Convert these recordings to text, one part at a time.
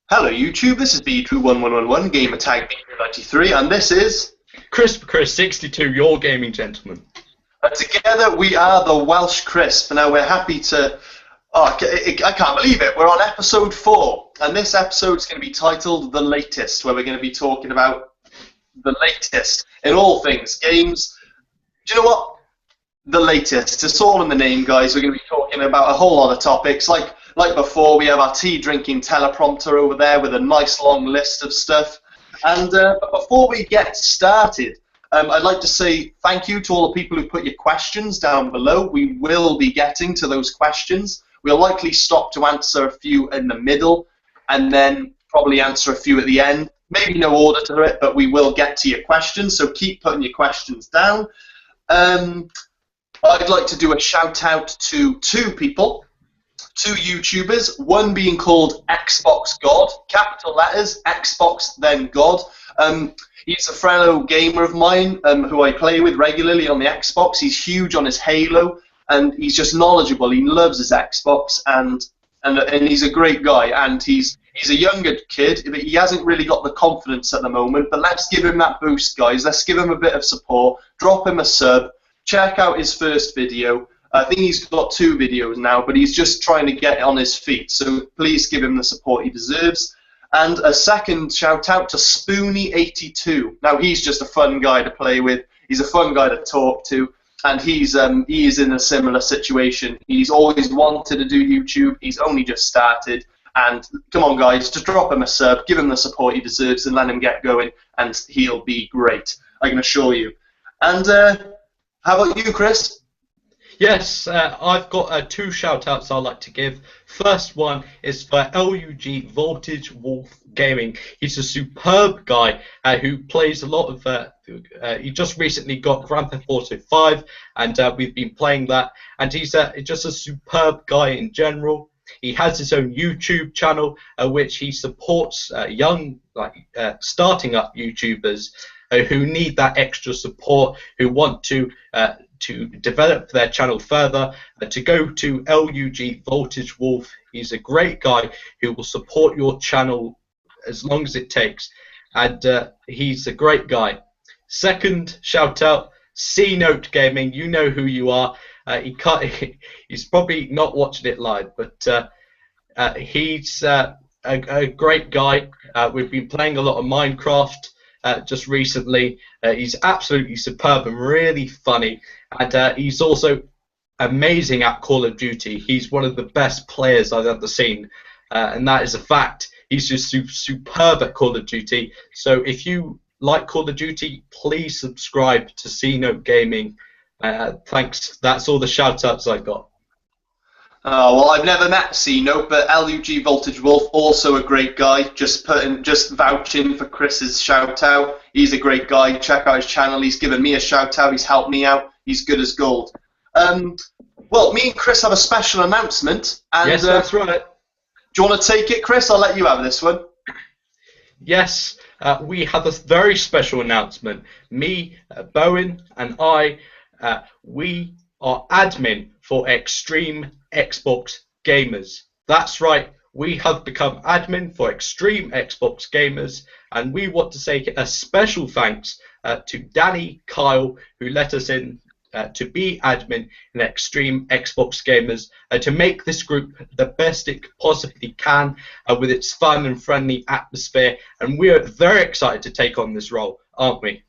Hello YouTube, this is B21111 Gamer Tag B93 and this is Crisp Chris 62, your gaming gentleman. Together we are the Welsh Crisp. Now we're happy to I can't believe it, we're on episode 4 and this episode is going to be titled The Latest, where we're going to be talking about the latest in all things games. Do you know what? The latest. It's all in the name, guys. We're going to be talking about a whole lot of topics. Like before, we have our tea drinking teleprompter over there with a nice long list of stuff. And but before we get started, I'd like to say thank you to all the people who put your questions down below. We will be getting to those questions. We'll likely stop to answer a few in the middle and then probably answer a few at the end. Maybe no order to it, but we will get to your questions, so keep putting your questions down. I'd like to do a shout out to two YouTubers, one being called Xbox God, capital letters, Xbox then God. He's a fellow gamer of mine who I play with regularly on the Xbox. He's huge on his Halo, and he's just knowledgeable. He loves his Xbox, and he's a great guy, and he's a younger kid, but he hasn't really got the confidence at the moment, but let's give him that boost, guys. Let's give him a bit of support, drop him a sub, check out his first video. I think he's got 2 videos now, but he's just trying to get on his feet, so please give him the support he deserves. And a second shout out to Spoony82. Now he's just a fun guy to play with, he's a fun guy to talk to, and he is in a similar situation. He's always wanted to do YouTube, he's only just started, and come on guys, just drop him a sub, give him the support he deserves and let him get going, and he'll be great, I can assure you. And how about you, Chris? Yes, I've got 2 shout-outs I'd like to give. First one is for LUG Voltage Wolf Gaming. He's a superb guy who plays a lot of... he just recently got Grand Theft Auto 5, and we've been playing that. And he's just a superb guy in general. He has his own YouTube channel, which he supports young, starting up YouTubers who need that extra support, who want to develop their channel further, to go to LUG Voltage Wolf. He's a great guy who will support your channel as long as it takes, and he's a great guy. Second shout out, C-Note Gaming. You know who you are. He's probably not watching it live, but he's a great guy. We've been playing a lot of Minecraft just recently. He's absolutely superb and really funny, and he's also amazing at Call of Duty. He's one of the best players I've ever seen, and that is a fact. He's just superb at Call of Duty. So if you like Call of Duty, please subscribe to C-Note Gaming. Thanks. That's all the shout-outs I got. Well, I've never met C-Note, but LUG Voltage Wolf, also a great guy. Just vouching for Chris's shout-out. He's a great guy. Check out his channel. He's given me a shout-out. He's helped me out. He's good as gold. Well, me and Chris have a special announcement. And, yes, that's right. Do you want to take it, Chris? I'll let you have this one. Yes, we have a very special announcement. Me, Bowen, and I, we are admin for Extreme Xbox Gamers. That's right, we have become admin for Extreme Xbox Gamers, and we want to say a special thanks to Danny Kyle, who let us in to be admin in Extreme Xbox Gamers, to make this group the best it possibly can, with its fun and friendly atmosphere, and we're very excited to take on this role, aren't we?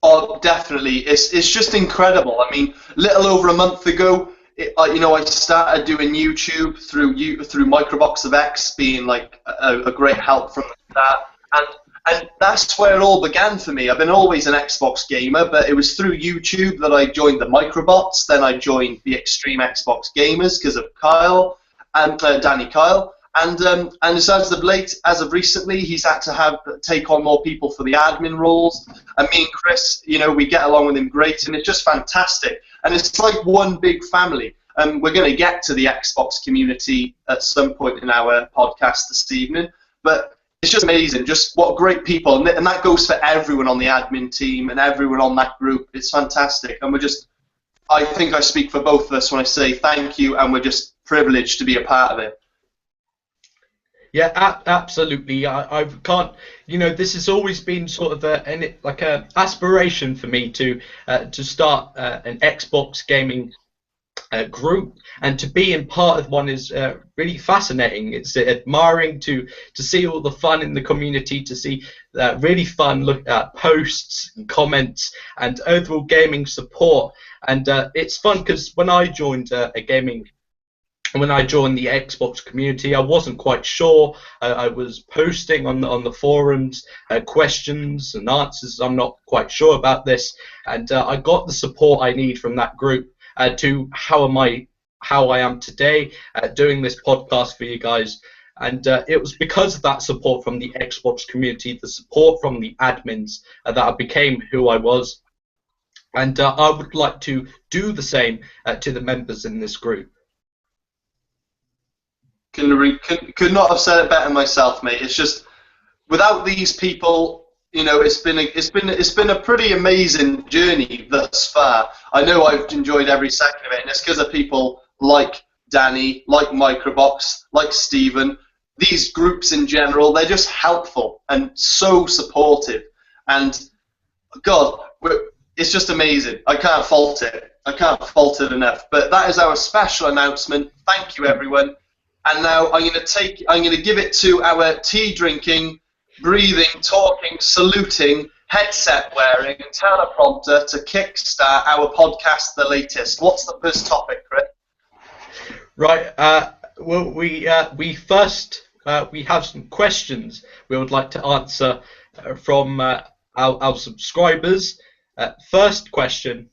Oh, definitely. It's just incredible. I mean, little over a month ago, I started doing YouTube through Microbox of X being like a great help from the start, and that's where it all began for me. I've been always an Xbox gamer, but it was through YouTube that I joined the Microbots. Then I joined the Extreme Xbox Gamers because of Kyle and Danny Kyle. And as of recently, he's had to take on more people for the admin roles. And me and Chris, we get along with him great, and it's just fantastic. And it's like one big family. We're going to get to the Xbox community at some point in our podcast this evening, but it's just amazing. Just what great people, and that goes for everyone on the admin team and everyone on that group. It's fantastic, and I think I speak for both of us when I say thank you, and we're just privileged to be a part of it. Yeah, absolutely. I can't, this has always been sort of like a aspiration for me to start an Xbox gaming group, and to be in part of one is really fascinating. It's admiring to see all the fun in the community, to see really fun look at posts and comments and overall gaming support. And it's fun because when I joined the Xbox community, I wasn't quite sure. I was posting on the forums questions and answers. I'm not quite sure about this, and I got the support I need from that group to how I am today, doing this podcast for you guys. And it was because of that support from the Xbox community, the support from the admins, that I became who I was. And I would like to do the same to the members in this group. Could not have said it better myself, mate. It's just, without these people, it's been a pretty amazing journey thus far. I know I've enjoyed every second of it, and it's because of people like Danny, like Microbox, like Stephen. These groups in general, they're just helpful and so supportive. And God, it's just amazing. I can't fault it. I can't fault it enough. But that is our special announcement. Thank you, everyone. And now I'm going to give it to our tea drinking, breathing, talking, saluting, headset wearing, and teleprompter to kickstart our podcast, The Latest. What's the first topic, Chris? Right. Well, we have some questions we would like to answer from our subscribers. First question.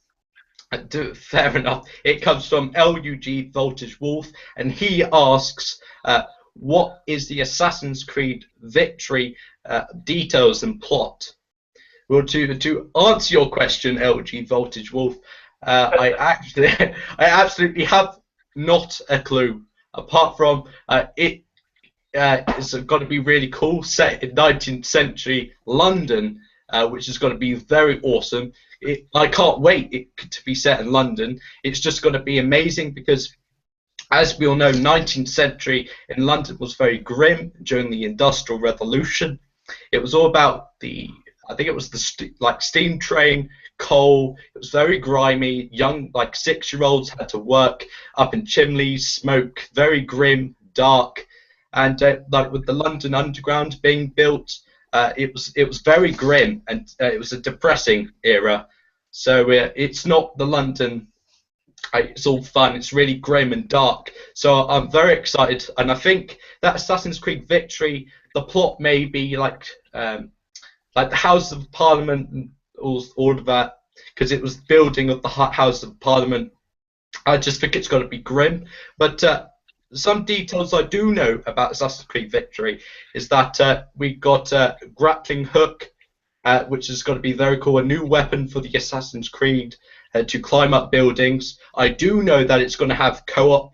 Fair enough. It comes from LUG Voltage Wolf, and he asks, what is the Assassin's Creed Victory details and plot? Well, to answer your question, LG Voltage Wolf, I absolutely have not a clue, apart from it's got to be really cool, set in 19th century London, which is going to be very awesome. I can't wait to be set in London. It's just going to be amazing because, as we all know, 19th century in London was very grim during the Industrial Revolution. It was all about I think it was the steam train, coal. It was very grimy. Young, 6-year-olds had to work up in chimneys, smoke, very grim, dark, and with the London Underground being built, it was very grim, and it was a depressing era. So it's not the London. It's all fun. It's really grim and dark. So I'm very excited, and I think that Assassin's Creed Victory, the plot may be like the House of Parliament and all of that, because it was building of the House of Parliament. I just think it's going to be grim. But some details I do know about Assassin's Creed Victory is that we got a grappling hook, which is going to be very cool, a new weapon for the Assassin's Creed to climb up buildings. I do know that it's going to have co-op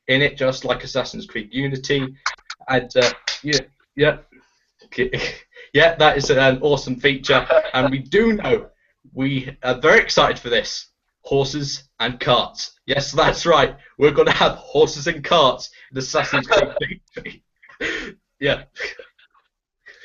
in it, just like Assassin's Creed Unity. And yeah, that is an awesome feature. And we do know, we are very excited for this, horses and carts. Yes, that's right. We're going to have horses and carts in Assassin's Creed Victory. Yeah.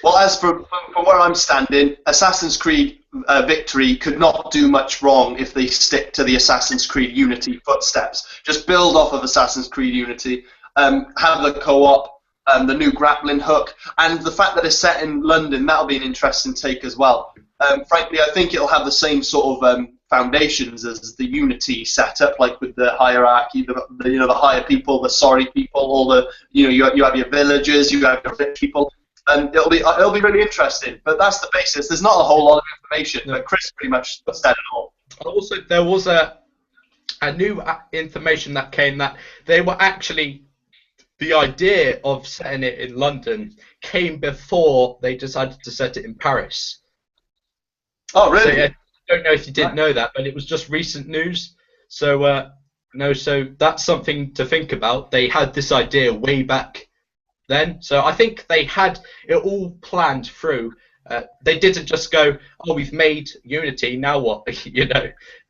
Well, as from where I'm standing, Assassin's Creed Victory could not do much wrong if they stick to the Assassin's Creed Unity footsteps. Just build off of Assassin's Creed Unity, have the co-op, the new grappling hook, and the fact that it's set in London, that'll be an interesting take as well. Frankly, I think it'll have the same sort of foundations as the Unity setup, like with the hierarchy, the higher people, the sorry people, all the you have your villagers, you have your rich people. And it'll be really interesting, but that's the basis. There's not a whole lot of information, but Chris pretty much said it all. Also, there was a new information that came that they were actually, the idea of setting it in London came before they decided to set it in Paris. Oh, really? So, yeah, I don't know if you didn't know that, but it was just recent news. So so that's something to think about. They had this idea way back then, so I think they had it all planned through. They didn't just go, oh, we've made Unity, now what?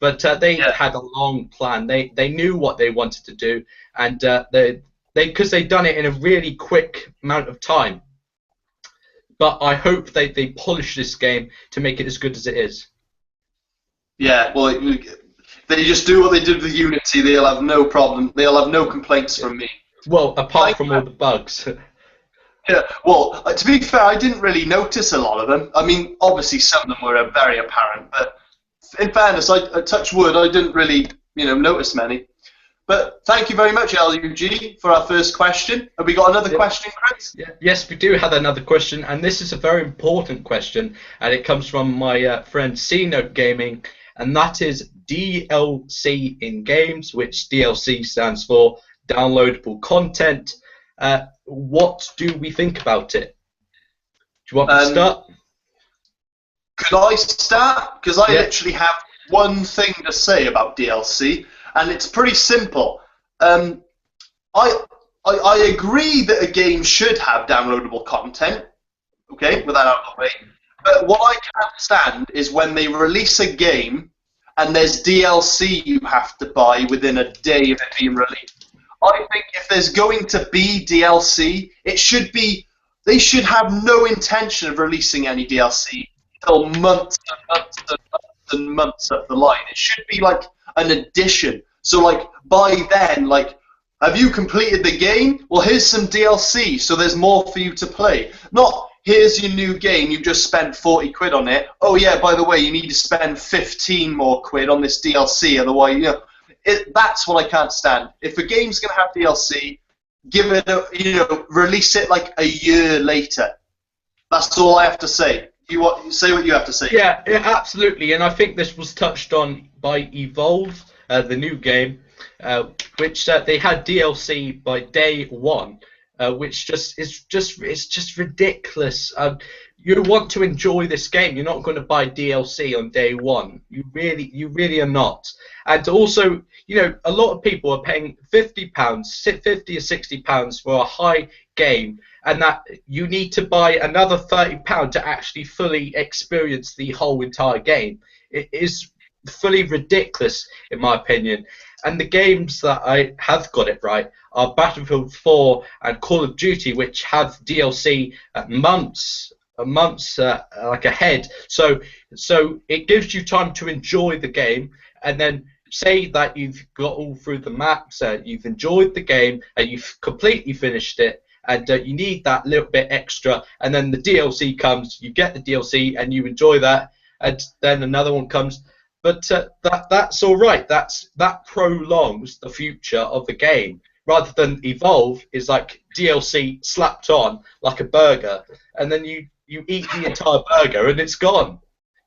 But they had a long plan. They knew what they wanted to do, and because they've done it in a really quick amount of time. But I hope they polish this game to make it as good as it is. Yeah, well, they just do what they did with Unity. They'll have no problem. They'll have no complaints from me. Well, apart from all the bugs. Yeah, well, to be fair, I didn't really notice a lot of them. I mean, obviously some of them were very apparent, but in fairness, I touch wood, I didn't really, notice many. But thank you very much, LUG, for our first question. Have we got another question, Chris? Yeah. Yes, we do have another question, and this is a very important question, and it comes from my friend C-Note Gaming, and that is DLC in games, which DLC stands for downloadable content. What do we think about it? Do you want me to start? Could I start? Because I literally have one thing to say about DLC, and it's pretty simple. I agree that a game should have downloadable content, okay, with that out of the way. But what I can't stand is when they release a game and there's DLC you have to buy within a day of it being released. I think if there's going to be DLC, they should have no intention of releasing any DLC until months and months and months and months up the line. It should be like an addition. So like by then, like, have you completed the game? Well, here's some DLC, so there's more for you to play. Not, here's your new game, you just spent 40 quid on it. Oh yeah, by the way, you need to spend 15 more quid on this DLC, otherwise, that's what I can't stand. If a game's going to have DLC, give it release it like a year later. That's all I have to say. Say what you have to say. Yeah, absolutely. And I think this was touched on by Evolve, the new game, which they had DLC by day one, which is just ridiculous. You want to enjoy this game. You're not going to buy DLC on day one. You really are not. And also, a lot of people are paying £50, £50 or £60 for a high game, and that you need to buy another £30 to actually fully experience the whole entire game. It is fully ridiculous, in my opinion. And the games that I have got it right are Battlefield 4 and Call of Duty, which have DLC months like ahead. So it gives you time to enjoy the game, and then say that you've got all through the maps, you've enjoyed the game, and you've completely finished it, and you need that little bit extra, and then the DLC comes, you get the DLC, and you enjoy that, and then another one comes. But that's all right. That prolongs the future of the game, rather than Evolve is like DLC slapped on like a burger, and then you eat the entire burger and it's gone.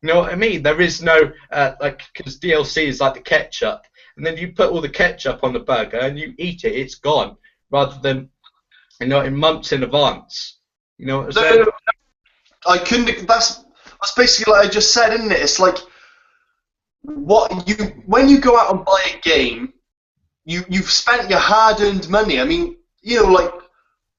You know what I mean? There is no because DLC is like the ketchup, and then you put all the ketchup on the burger and you eat it, it's gone, rather than in months in advance. You know what I'm saying? No, I couldn't. That's basically what I just said, isn't it? It's like when you go out and buy a game, you've spent your hard-earned money. I mean,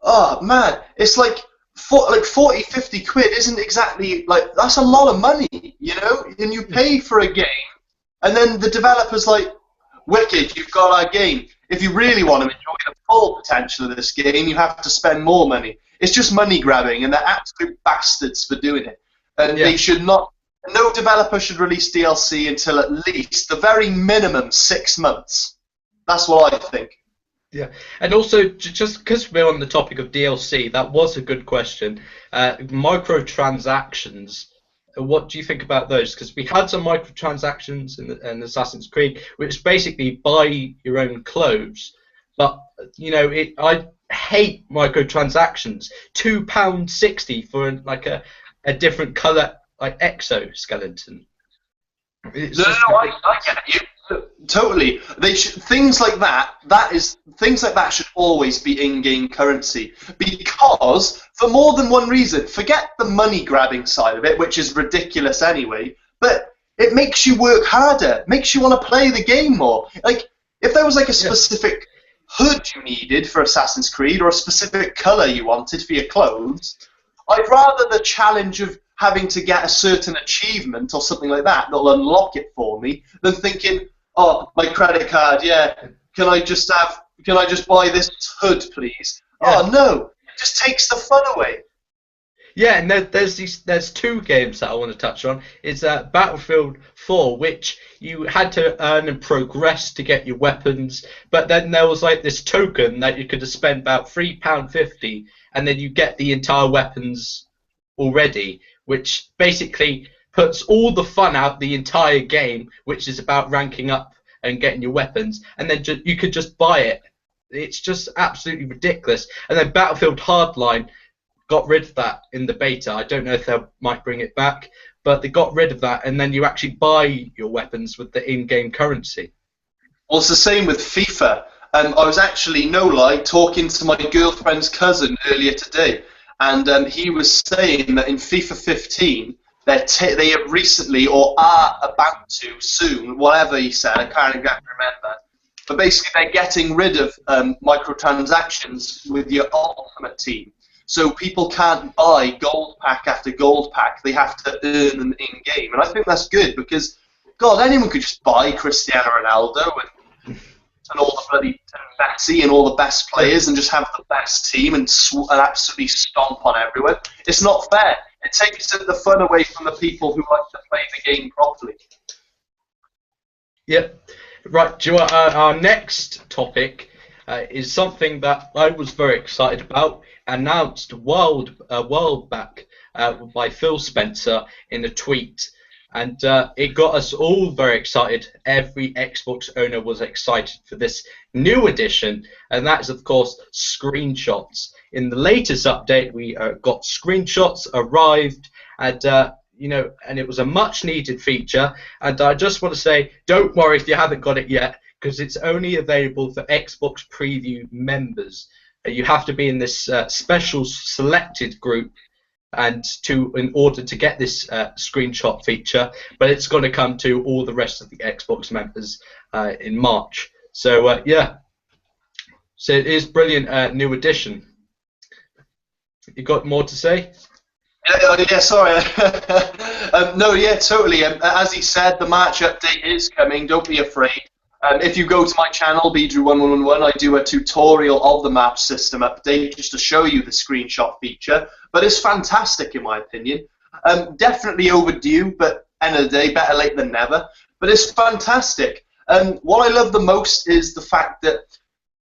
oh man, it's like 40, 50 quid isn't exactly like, that's a lot of money, and you pay for a game, and then the developer's like, wicked, you've got our game. If you really want to enjoy the full potential of this game, you have to spend more money. It's just money grabbing, and they're absolute bastards for doing it. And they should not. No developer should release DLC until at least the very minimum 6 months. That's what I think. Yeah, and also just because we're on the topic of DLC, that was a good question. Microtransactions. What do you think about those? Because we had some microtransactions in Assassin's Creed, which basically buy your own clothes. But I hate microtransactions. £2.60 for like a different colour like exoskeleton. I get you. Totally. Things like that should always be in-game currency, because for more than one reason. Forget the money grabbing side of it, which is ridiculous anyway, but it makes you work harder, makes you want to play the game more. Like, if there was like a specific hood you needed for Assassin's Creed, or a specific color you wanted for your clothes, I'd rather the challenge of having to get a certain achievement or something like that that'll unlock it for me, than thinking, oh, my credit card, can I just have can I just buy this hood, please? Yeah. Oh no, it just takes the fun away. Yeah, and there's two games that I want to touch on. It's Battlefield 4, which you had to earn and progress to get your weapons, but then there was like this token that you could spend about £3.50, and then you get the entire weapons already, which basically puts all the fun out the entire game, which is about ranking up and getting your weapons, and then you could just buy it. It's just absolutely ridiculous. And then Battlefield Hardline got rid of that in the beta. I don't know if they might bring it back, but they got rid of that, and then you actually buy your weapons with the in-game currency. Well, it's the same with FIFA. I was actually, no lie, talking to my girlfriend's cousin earlier today, and he was saying that in FIFA 15, they have recently, or are about to soon, whatever he said, I can't exactly remember, but basically they're getting rid of microtransactions with your Ultimate Team. So people can't buy gold pack after gold pack. They have to earn them in-game. And I think that's good because, God, anyone could just buy Cristiano Ronaldo and all the bloody Messi and all the best players and just have the best team and absolutely stomp on everyone. It's not fair. It takes the fun away from the people who like to play the game properly. Yep. Right, do you want, our next topic is something that I was very excited about, announced a while back by Phil Spencer in a tweet, and it got us all very excited. Every Xbox owner was excited for this new addition, and that is, of course, screenshots. In the latest update, we got screenshots arrived, and and it was a much-needed feature. And I just want to say, don't worry if you haven't got it yet, because it's only available for Xbox Preview members. You have to be in this special selected group, and in order to get this screenshot feature, but it's going to come to all the rest of the Xbox members in March. So yeah, so it is brilliant new addition. You got more to say? Yeah, sorry. No, yeah, totally. As he said, the March update is coming. Don't be afraid. If you go to my channel, Beedrew1111, I do a tutorial of the map system update just to show you the screenshot feature. But it's fantastic, in my opinion. Definitely overdue, but end of the day, better late than never. But it's fantastic. What I love the most is the fact that,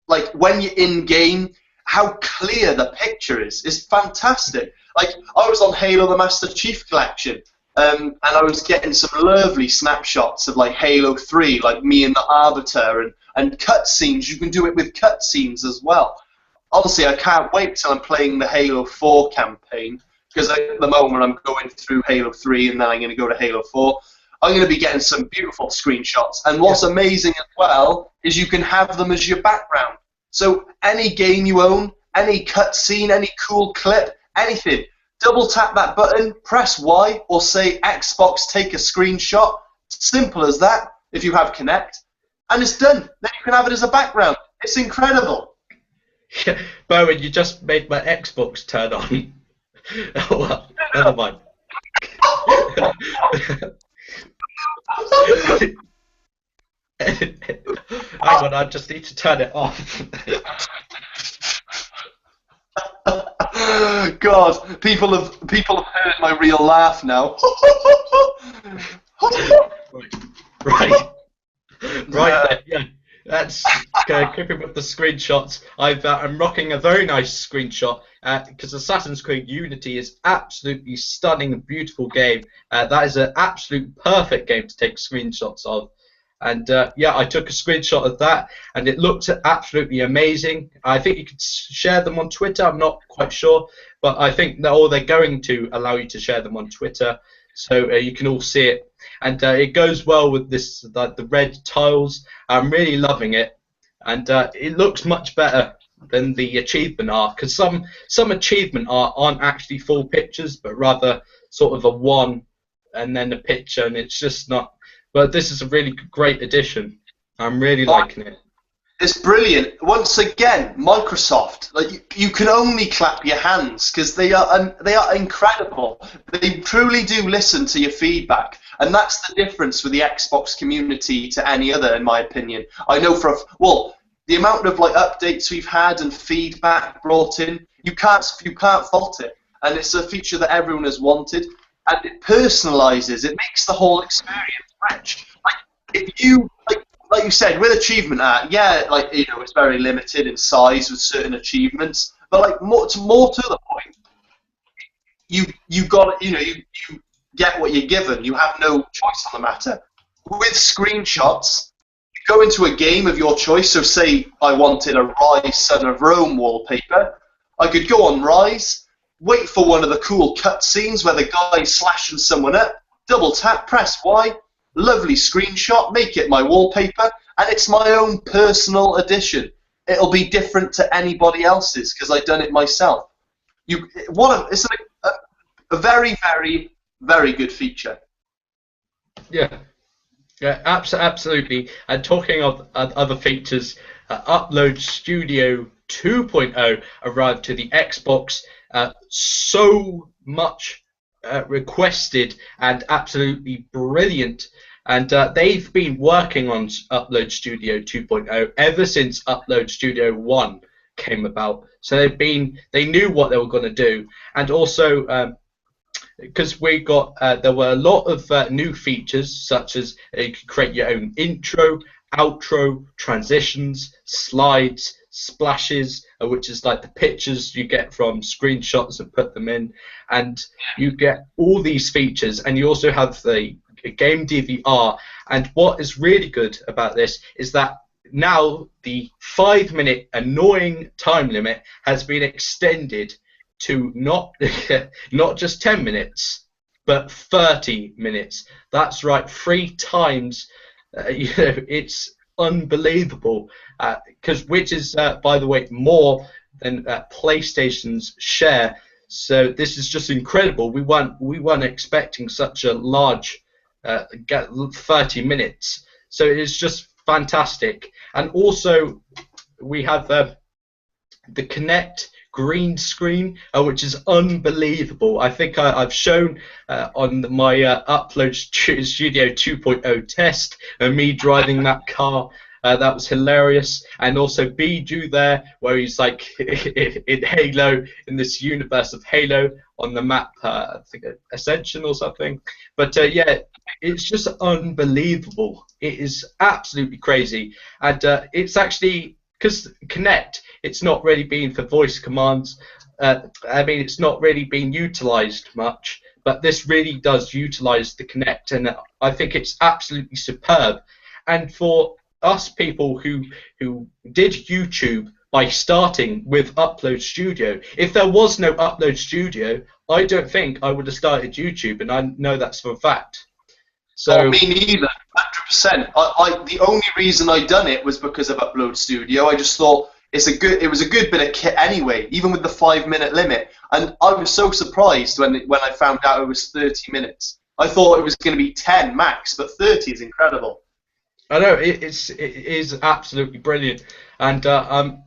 like, when you're in game, how clear the picture is. It's fantastic. Like, I was on Halo the Master Chief Collection, and I was getting some lovely snapshots of, like, Halo 3, like me and the Arbiter, and cutscenes. You can do it with cutscenes as well. Obviously, I can't wait till I'm playing the Halo 4 campaign, because at the moment I'm going through Halo 3, and then I'm going to go to Halo 4. I'm going to be getting some beautiful screenshots. And what's amazing as well is you can have them as your background. So any game you own, any cutscene, any cool clip, anything, double tap that button, press Y, or say Xbox take a screenshot. Simple as that, if you have Kinect, and it's done. Then you can have it as a background. It's incredible. Yeah, Bowen, you just made my Xbox turn on. Oh, well, never mind. Hang on, I just need to turn it off. God, people have heard my real laugh now. Right. Then, yeah. That's keeping with the screenshots. I'm rocking a very nice screenshot because Assassin's Creed Unity is absolutely stunning and beautiful game. That is an absolute perfect game to take screenshots of. And yeah, I took a screenshot of that, and it looked absolutely amazing. I think you could share them on Twitter. I'm not quite sure, but I think they're going to allow you to share them on Twitter, so you can all see it. And it goes well with this, the red tiles. I'm really loving it, and it looks much better than the achievement art, because some achievement art aren't actually full pictures, but rather sort of a one and then a picture, and it's just not. But this is a really great addition. I'm really liking it. It's brilliant. Once again, Microsoft. Like you can only clap your hands because they are incredible. They truly do listen to your feedback, and that's the difference with the Xbox community to any other, in my opinion. I know the amount of like updates we've had and feedback brought in, you can't fault it. And it's a feature that everyone has wanted, and it personalizes. It makes the whole experience rich. Like if you like you said with achievement art, yeah, like it's very limited in size with certain achievements, but like more to the point, you got you get what you're given. You have no choice on the matter. With screenshots, you go into a game of your choice. So say I wanted a Rise Son of Rome wallpaper, I could go on Rise, wait for one of the cool cutscenes where the guy's slashing someone up, double tap, press Y, lovely screenshot, make it my wallpaper, and it's my own personal edition. It'll be different to anybody else's because I've done it myself. It's a very, very, very good feature. Yeah, absolutely. And talking of other features, Upload Studio 2.0 arrived to the Xbox. So much requested and absolutely brilliant. And they've been working on Upload Studio 2.0 ever since Upload Studio 1 came about. So they knew what they were going to do, and also because there were a lot of new features, such as you could create your own intro, outro, transitions, slides, splashes, which is like the pictures you get from screenshots and put them in, and you get all these features, and you also have the game DVR. And what is really good about this is that now the 5-minute annoying time limit has been extended to not just 10 minutes, but 30 minutes. That's right, 3 times. It's unbelievable, which is, by the way, more than PlayStation's share. So this is just incredible. We weren't expecting such a large 30 minutes. So it's just fantastic. And also we have the Kinect green screen, which is unbelievable. I think I've shown on my Upload Studio 2.0 test me driving that car. That was hilarious. And also Bijou there, where he's like in Halo, in this universe of Halo on the map, I think Ascension or something. But yeah, it's just unbelievable. It is absolutely crazy. And it's actually, because Kinect, it's not really been for voice commands. I mean, it's not really been utilized much, but this really does utilize the Kinect, and I think it's absolutely superb. And for us people who did YouTube by starting with Upload Studio, if there was no Upload Studio, I don't think I would have started YouTube, and I know that's for a fact. So me neither, 100%. The only reason I done it was because of Upload Studio. I just thought it was a good bit of kit anyway, even with the 5-minute limit. And I was so surprised when I found out it was 30 minutes. I thought it was going to be 10 max, but 30 is incredible. I know it is absolutely brilliant, and I'm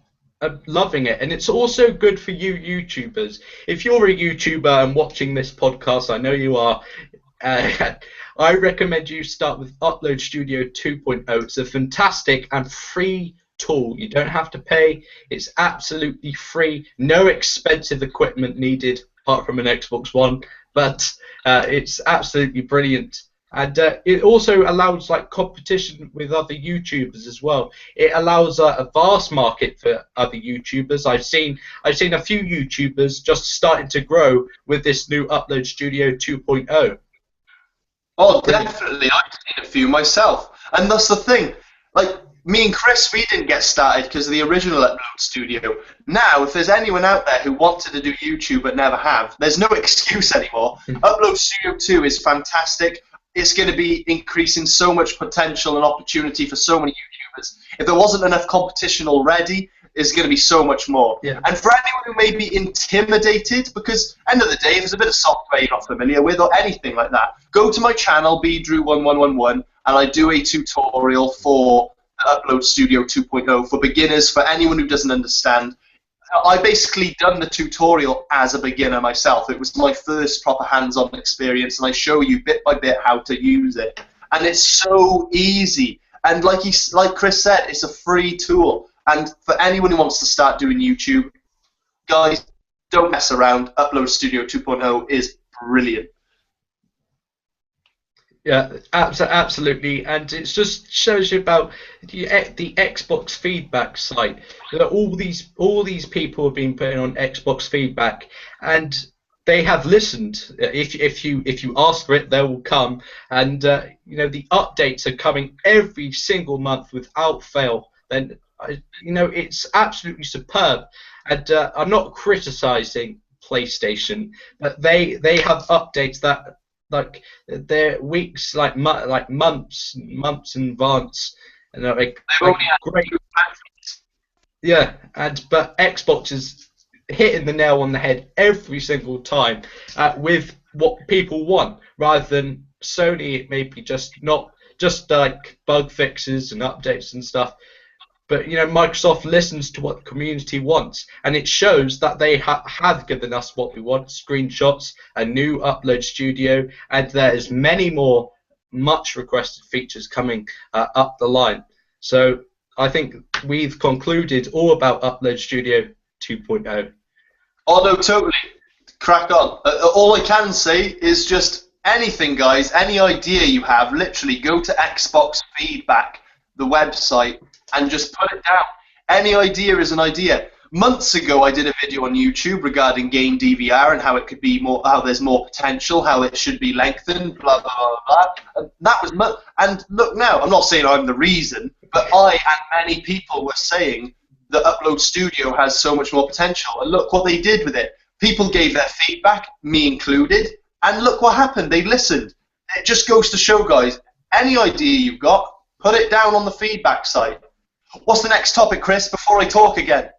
loving it. And it's also good for you YouTubers. If you're a YouTuber and watching this podcast, I know you are. I recommend you start with Upload Studio 2.0. It's a fantastic and free tool. You don't have to pay. It's absolutely free. No expensive equipment needed apart from an Xbox One, but it's absolutely brilliant. And it also allows like competition with other YouTubers as well. It allows a vast market for other YouTubers. I've seen a few YouTubers just starting to grow with this new Upload Studio 2.0. Oh, definitely. I've seen a few myself. And that's the thing. Like, me and Chris, we didn't get started because of the original Upload Studio. Now, if there's anyone out there who wanted to do YouTube but never have, there's no excuse anymore. Upload Studio 2 is fantastic. It's going to be increasing so much potential and opportunity for so many YouTubers. If there wasn't enough competition already, there's going to be so much more. Yeah. And for anyone who may be intimidated, because end of the day, if there's a bit of software you're not familiar with or anything like that, go to my channel, bdrew1111, and I do a tutorial for Upload Studio 2.0 for beginners, for anyone who doesn't understand. I basically done the tutorial as a beginner myself. It was my first proper hands-on experience, and I show you bit by bit how to use it. And it's so easy. And like Chris said, it's a free tool. And for anyone who wants to start doing YouTube, guys, don't mess around. Upload Studio 2.0 is brilliant. Yeah, absolutely, and it just shows you about the Xbox feedback site. All these people have been putting on Xbox feedback, and they have listened. If you ask for it, they will come, and the updates are coming every single month without fail. Then it's absolutely superb, and I'm not criticizing PlayStation, but they have updates that. Like they're weeks, like months in advance, and they're like great. Yeah, but Xbox is hitting the nail on the head every single time with what people want, rather than Sony. It may be not just like bug fixes and updates and stuff. But Microsoft listens to what the community wants, and it shows that they have given us what we want: screenshots, a new upload studio, and there's many more much requested features coming up the line. So I think we've concluded all about Upload Studio 2.0. Oh no, totally. Crack on. All I can say is just anything, guys. Any idea you have, literally go to Xbox Feedback, the website, and just put it down. Any idea is an idea. Months ago, I did a video on YouTube regarding game DVR and how it could be more, how there's more potential, how it should be lengthened, blah blah blah blah. And that was and look now. I'm not saying I'm the reason, but I and many people were saying that Upload Studio has so much more potential. And look what they did with it. People gave their feedback, me included, and look what happened. They listened. It just goes to show, guys. Any idea you've got, put it down on the feedback site. What's the next topic, Chris, before I talk again?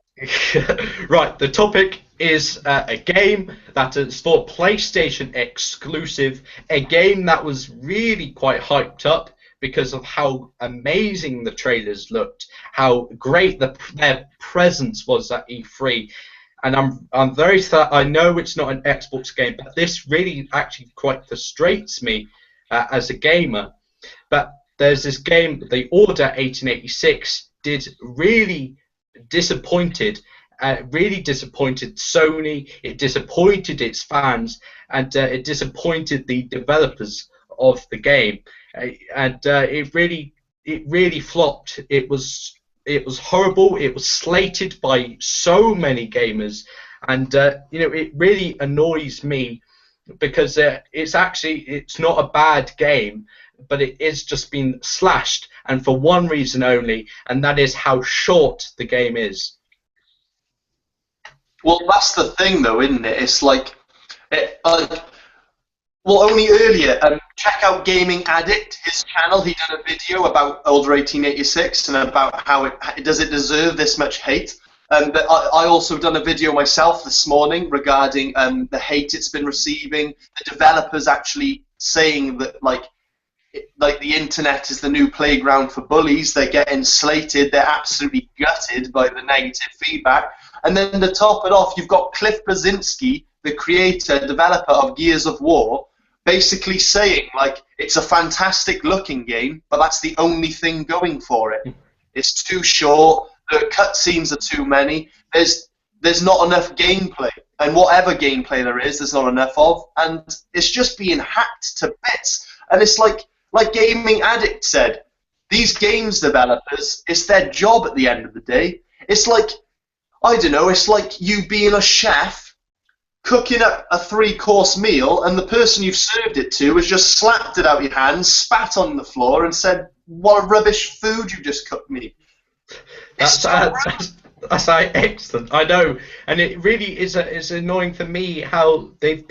Right, the topic is a game that is for PlayStation exclusive, a game that was really quite hyped up because of how amazing the trailers looked, how great their presence was at E3. And I'm very sad. I know it's not an Xbox game, but this really actually quite frustrates me as a gamer. But there's this game, The Order 1886, did really disappointed Sony. It disappointed its fans, and it disappointed the developers of the game, and it really flopped. It was horrible. It was slated by so many gamers, and it really annoys me because it's not a bad game, but it is just been slashed, and for one reason only, and that is how short the game is. Well, that's the thing, though, isn't it? It's like, only earlier, check out Gaming Addict, his channel. He did a video about Order 1886 and about how does it deserve this much hate. But I also done a video myself this morning regarding the hate it's been receiving. The developers actually saying that like the internet is the new playground for bullies. They're getting slated. They're absolutely gutted by the negative feedback. And then to top it off, you've got Cliff Blazinski, the creator, developer of Gears of War, basically saying like it's a fantastic looking game, but that's the only thing going for it. It's too short. The cutscenes are too many. There's not enough gameplay, and whatever gameplay there is, there's not enough of, and it's just being hacked to bits. And it's like Gaming Addict said, these games developers, it's their job at the end of the day. It's like, I don't know, it's like you being a chef, cooking up a 3-course meal, and the person you've served it to has just slapped it out of your hands, spat on the floor, and said, "What a rubbish food you just cooked me." That's excellent. I know, and it really is annoying for me how they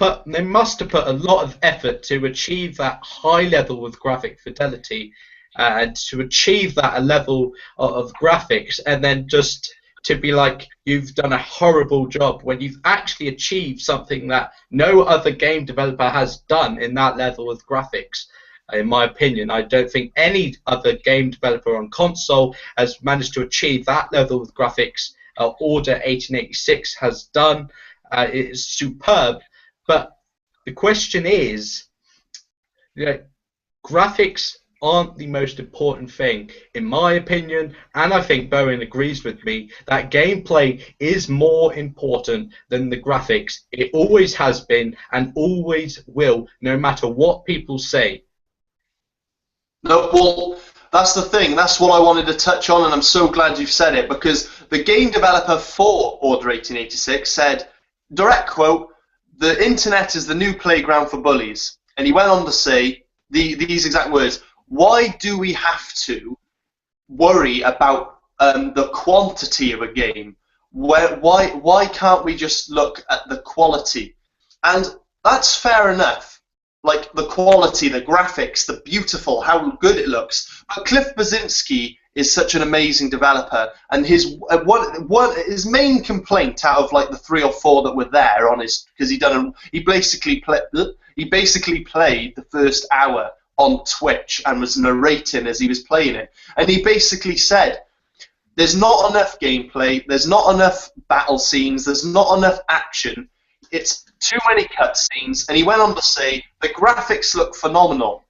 must have put a lot of effort to achieve that high level of graphic fidelity, and to achieve that level of graphics, and then just to be like, you've done a horrible job when you've actually achieved something that no other game developer has done in that level of graphics. In my opinion, I don't think any other game developer on console has managed to achieve that level of graphics. Order 1886 has done. It is superb, but the question is, graphics aren't the most important thing, in my opinion, and I think Bowen agrees with me, that gameplay is more important than the graphics. It always has been and always will, no matter what people say. No, well, that's the thing. That's what I wanted to touch on, and I'm so glad you've said it, because the game developer for Order 1886 said, direct quote, "The internet is the new playground for bullies." And he went on to say these exact words: "Why do we have to worry about the quantity of a game? Why can't we just look at the quality?" And that's fair enough. Like the quality, the graphics, the beautiful, how good it looks. But Cliff Bleszinski is such an amazing developer, and his main complaint out of like the 3 or 4 that were there on his, because he basically played the first hour on Twitch and was narrating as he was playing it, and he basically said, "There's not enough gameplay, there's not enough battle scenes, there's not enough action. It's too many cutscenes," and he went on to say the graphics look phenomenal.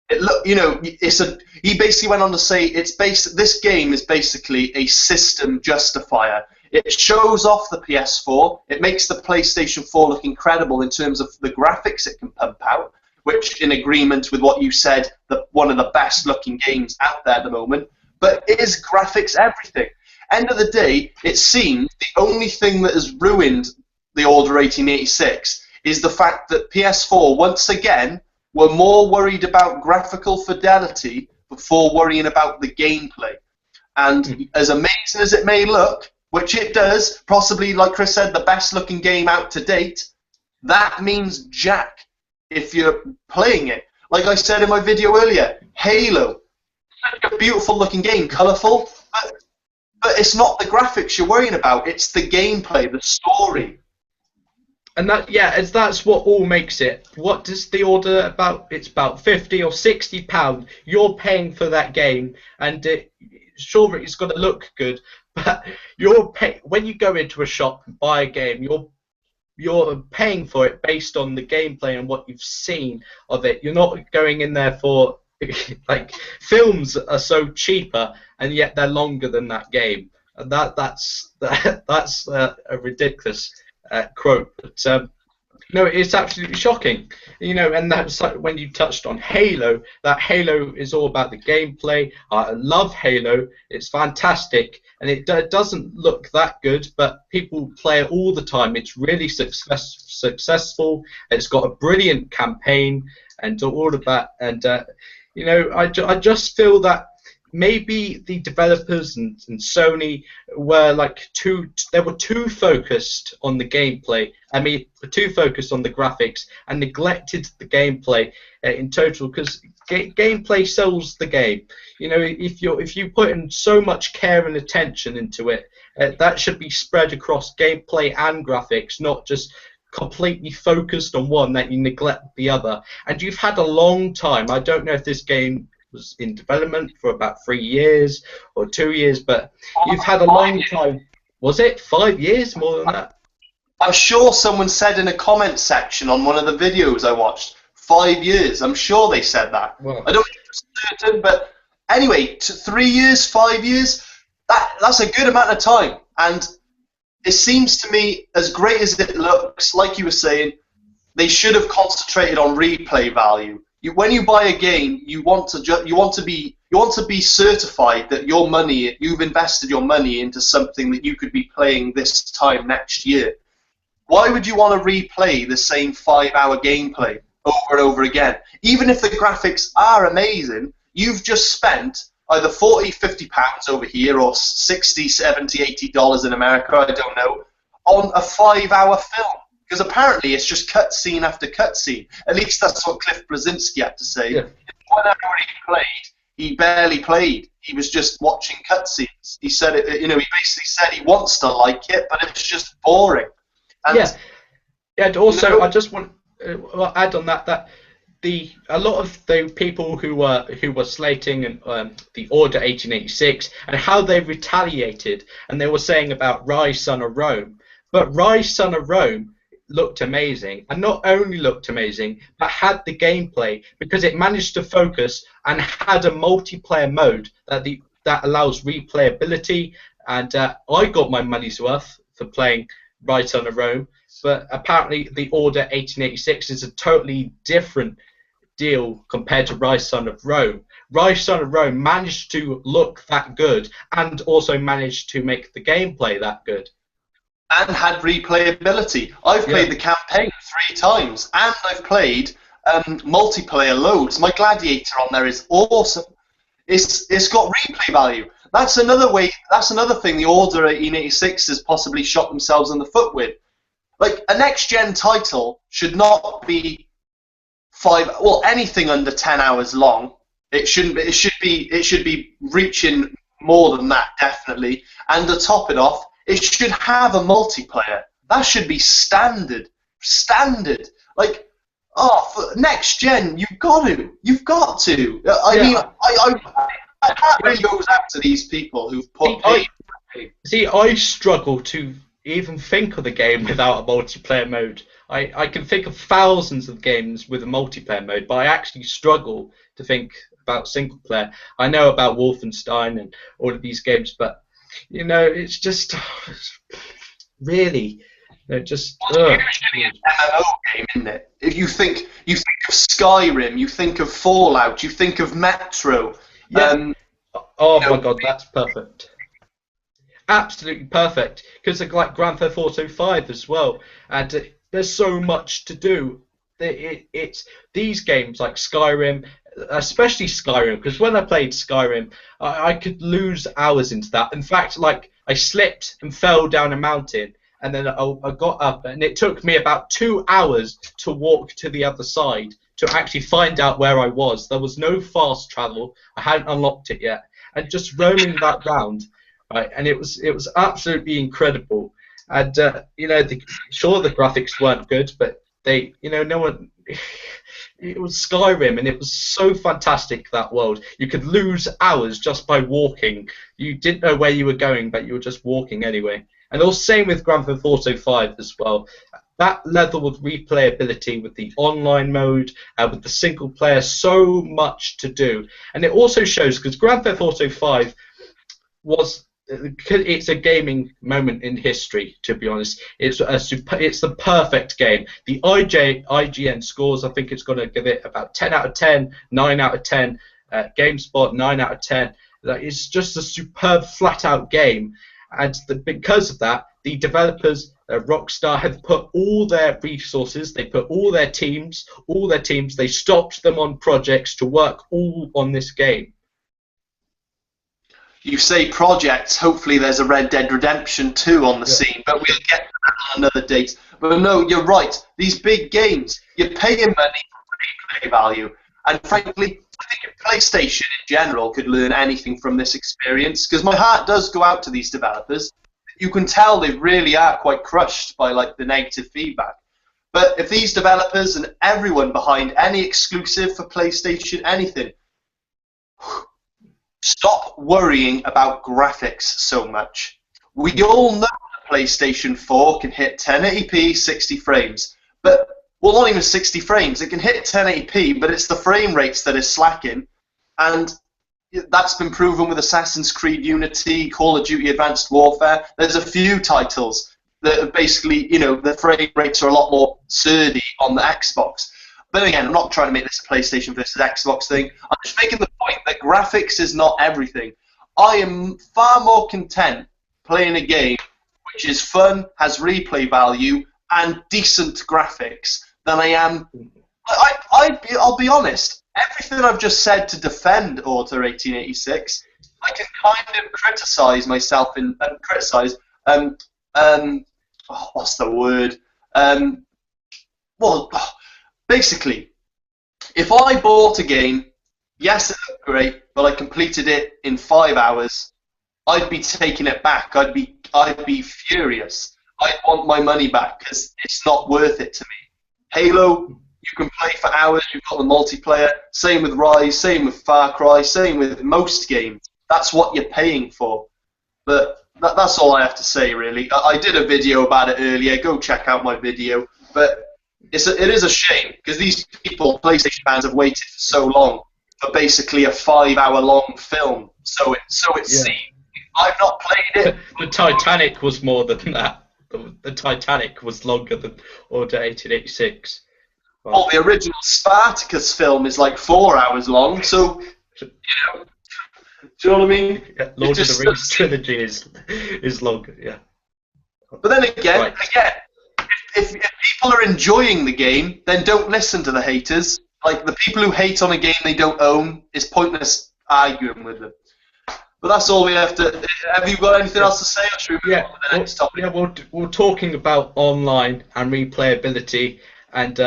It look, he basically went on to say this game is basically a system justifier. It shows off the PS4. It makes the PlayStation 4 look incredible in terms of the graphics it can pump out, which, in agreement with what you said, one of the best looking games out there at the moment. But is graphics everything? End of the day, it seems the only thing that has ruined the Order 1886 is the fact that PS4 once again were more worried about graphical fidelity before worrying about the gameplay. And as amazing as it may look, which it does, possibly, like Chris said, the best looking game out to date, that means jack if you're playing it. Like I said in my video earlier, Halo, such a beautiful looking game, colourful, but it's not the graphics you're worrying about, it's the gameplay, the story. And that's what all makes it. What does the Order about? It's about £50 or £60. You're paying for that game, and sure, it's got to look good, but when you go into a shop and buy a game, you're paying for it based on the gameplay and what you've seen of it. You're not going in there for like films are so cheaper, and yet they're longer than that game. And that's a ridiculous quote, but no, it's absolutely shocking, and that's like when you touched on Halo. That Halo is all about the gameplay. I love Halo; it's fantastic, and it doesn't look that good, but people play it all the time. It's really successful. It's got a brilliant campaign and all of that, and I just feel that maybe the developers and Sony were they were too focused on the gameplay. I mean, too focused on the graphics and neglected the gameplay in total. Because gameplay sells the game. If you put in so much care and attention into it, that should be spread across gameplay and graphics, not just completely focused on one that you neglect the other. And you've had a long time. I don't know if this game was in development for about 3 years or 2 years, but you've had a long time. Was it 5 years? More than that? I'm sure someone said in a comment section on one of the videos I watched, 5 years. I'm sure they said that. Well, I don't think it's certain, but anyway, 3 years, 5 years, that's a good amount of time. And it seems to me, as great as it looks, like you were saying, they should have concentrated on replay value. When you buy a game, you want to be certified that you've invested your money into something that you could be playing this time next year. Why would you want to replay the same 5-hour gameplay over and over again? Even if the graphics are amazing, you've just spent either £40, £50 over here, or $60, $70, $80 in America, I don't know, on a 5-hour film. Because apparently it's just cutscene after cutscene. At least that's what Cliff Bleszinski had to say. Yeah. In 1 hour he played, he barely played. He was just watching cutscenes. He said it. He basically said he wants to like it, but it's just boring. And yeah. And also, I just want to add on that a lot of the people who were slating the Order 1886 and how they retaliated, and they were saying about Rise, Son of Rome. But Rise, Son of Rome looked amazing, and not only looked amazing, but had the gameplay because it managed to focus and had a multiplayer mode that allows replayability. And I got my money's worth for playing Rise Son of Rome, but apparently the Order 1886 is a totally different deal compared to Rise Son of Rome. Rise Son of Rome managed to look that good and also managed to make the gameplay that good. And had replayability. I've played the campaign 3 times, and I've played multiplayer loads. My Gladiator on there is awesome. It's got replay value. That's another way. That's another thing the Order 1886 has possibly shot themselves in the foot with. Like, a next-gen title should not be anything under 10 hours long. It shouldn't be. It should be reaching more than that, definitely. And to top it off, it should have a multiplayer. That should be standard. Standard. Like, for next gen, you've got to. I mean, my heart really goes out to these people who've put. I struggle to even think of the game without a multiplayer mode. I can think of thousands of games with a multiplayer mode, but I actually struggle to think about single player. I know about Wolfenstein and all of these games, but it's just really, just. It's usually an MMO game, isn't it? If you think of Skyrim, you think of Fallout, you think of Metro. Yeah. My God, that's perfect. Absolutely perfect. Because like Grand Theft Auto 5 as well, and there's so much to do. It's these games like Skyrim, especially Skyrim, because when I played Skyrim, I could lose hours into that. In fact, like, I slipped and fell down a mountain, and then I got up, and it took me about 2 hours to walk to the other side to actually find out where I was. There was no fast travel. I hadn't unlocked it yet, and just roaming that round, right? And it was absolutely incredible. And sure, the graphics weren't good, but no one. It was Skyrim, and it was so fantastic, that world. You could lose hours just by walking. You didn't know where you were going, but you were just walking anyway. And also same with Grand Theft Auto 5 as well. That level of replayability with the online mode, with the single player, so much to do. And it also shows, because Grand Theft Auto 5 it's a gaming moment in history, to be honest. It's the perfect game. The IGN scores, I think it's going to give it about 10 out of 10, 9 out of 10. GameSpot, 9 out of 10. It's just a superb, flat-out game. And because of that, the developers, Rockstar, have put all their resources, they put all their teams, they stopped them on projects to work all on this game. You say projects, hopefully there's a Red Dead Redemption 2 on the scene, but we'll get to that on another date. But no, you're right. These big games, you're paying money for replay value. And frankly, I think PlayStation in general could learn anything from this experience, because my heart does go out to these developers. You can tell they really are quite crushed by the negative feedback. But if these developers and everyone behind any exclusive for PlayStation, anything, stop worrying about graphics so much. We all know that PlayStation 4 can hit 1080p 60 frames, but, well, not even 60 frames. It can hit 1080p, but it's the frame rates that is slacking, and that's been proven with Assassin's Creed Unity, Call of Duty Advanced Warfare. There's a few titles that are basically, the frame rates are a lot more surdy on the Xbox. But again, I'm not trying to make this a PlayStation versus Xbox thing. I'm just making the point that graphics is not everything. I am far more content playing a game which is fun, has replay value, and decent graphics than I am. I'll be honest. Everything I've just said to defend Order 1886, I can kind of criticize myself what's the word? Basically, if I bought a game, yes, it looked great, but I completed it in 5 hours, I'd be taking it back. I'd be furious. I'd want my money back because it's not worth it to me. Halo, you can play for hours. You've got the multiplayer. Same with Rise. Same with Far Cry. Same with most games. That's what you're paying for. But That's all I have to say, really. I did a video about it earlier. Go check out my video. But it is a shame because these people, PlayStation fans, have waited for so long for basically a 5-hour-long film. So it seems. I've not played it. The Titanic was more than that. The Titanic was longer than Order 1886. Well, the original Spartacus film is like 4 hours long. So, you know, do you know what I mean? Yeah, Lord of the Rings trilogy is longer. Yeah. But then again, if people are enjoying the game, then don't listen to the haters. Like, the people who hate on a game they don't own, it's pointless arguing with them. But that's all we have to. Have you got anything else to say, or should we move on to the next topic? Yeah, we're talking about online and replayability, and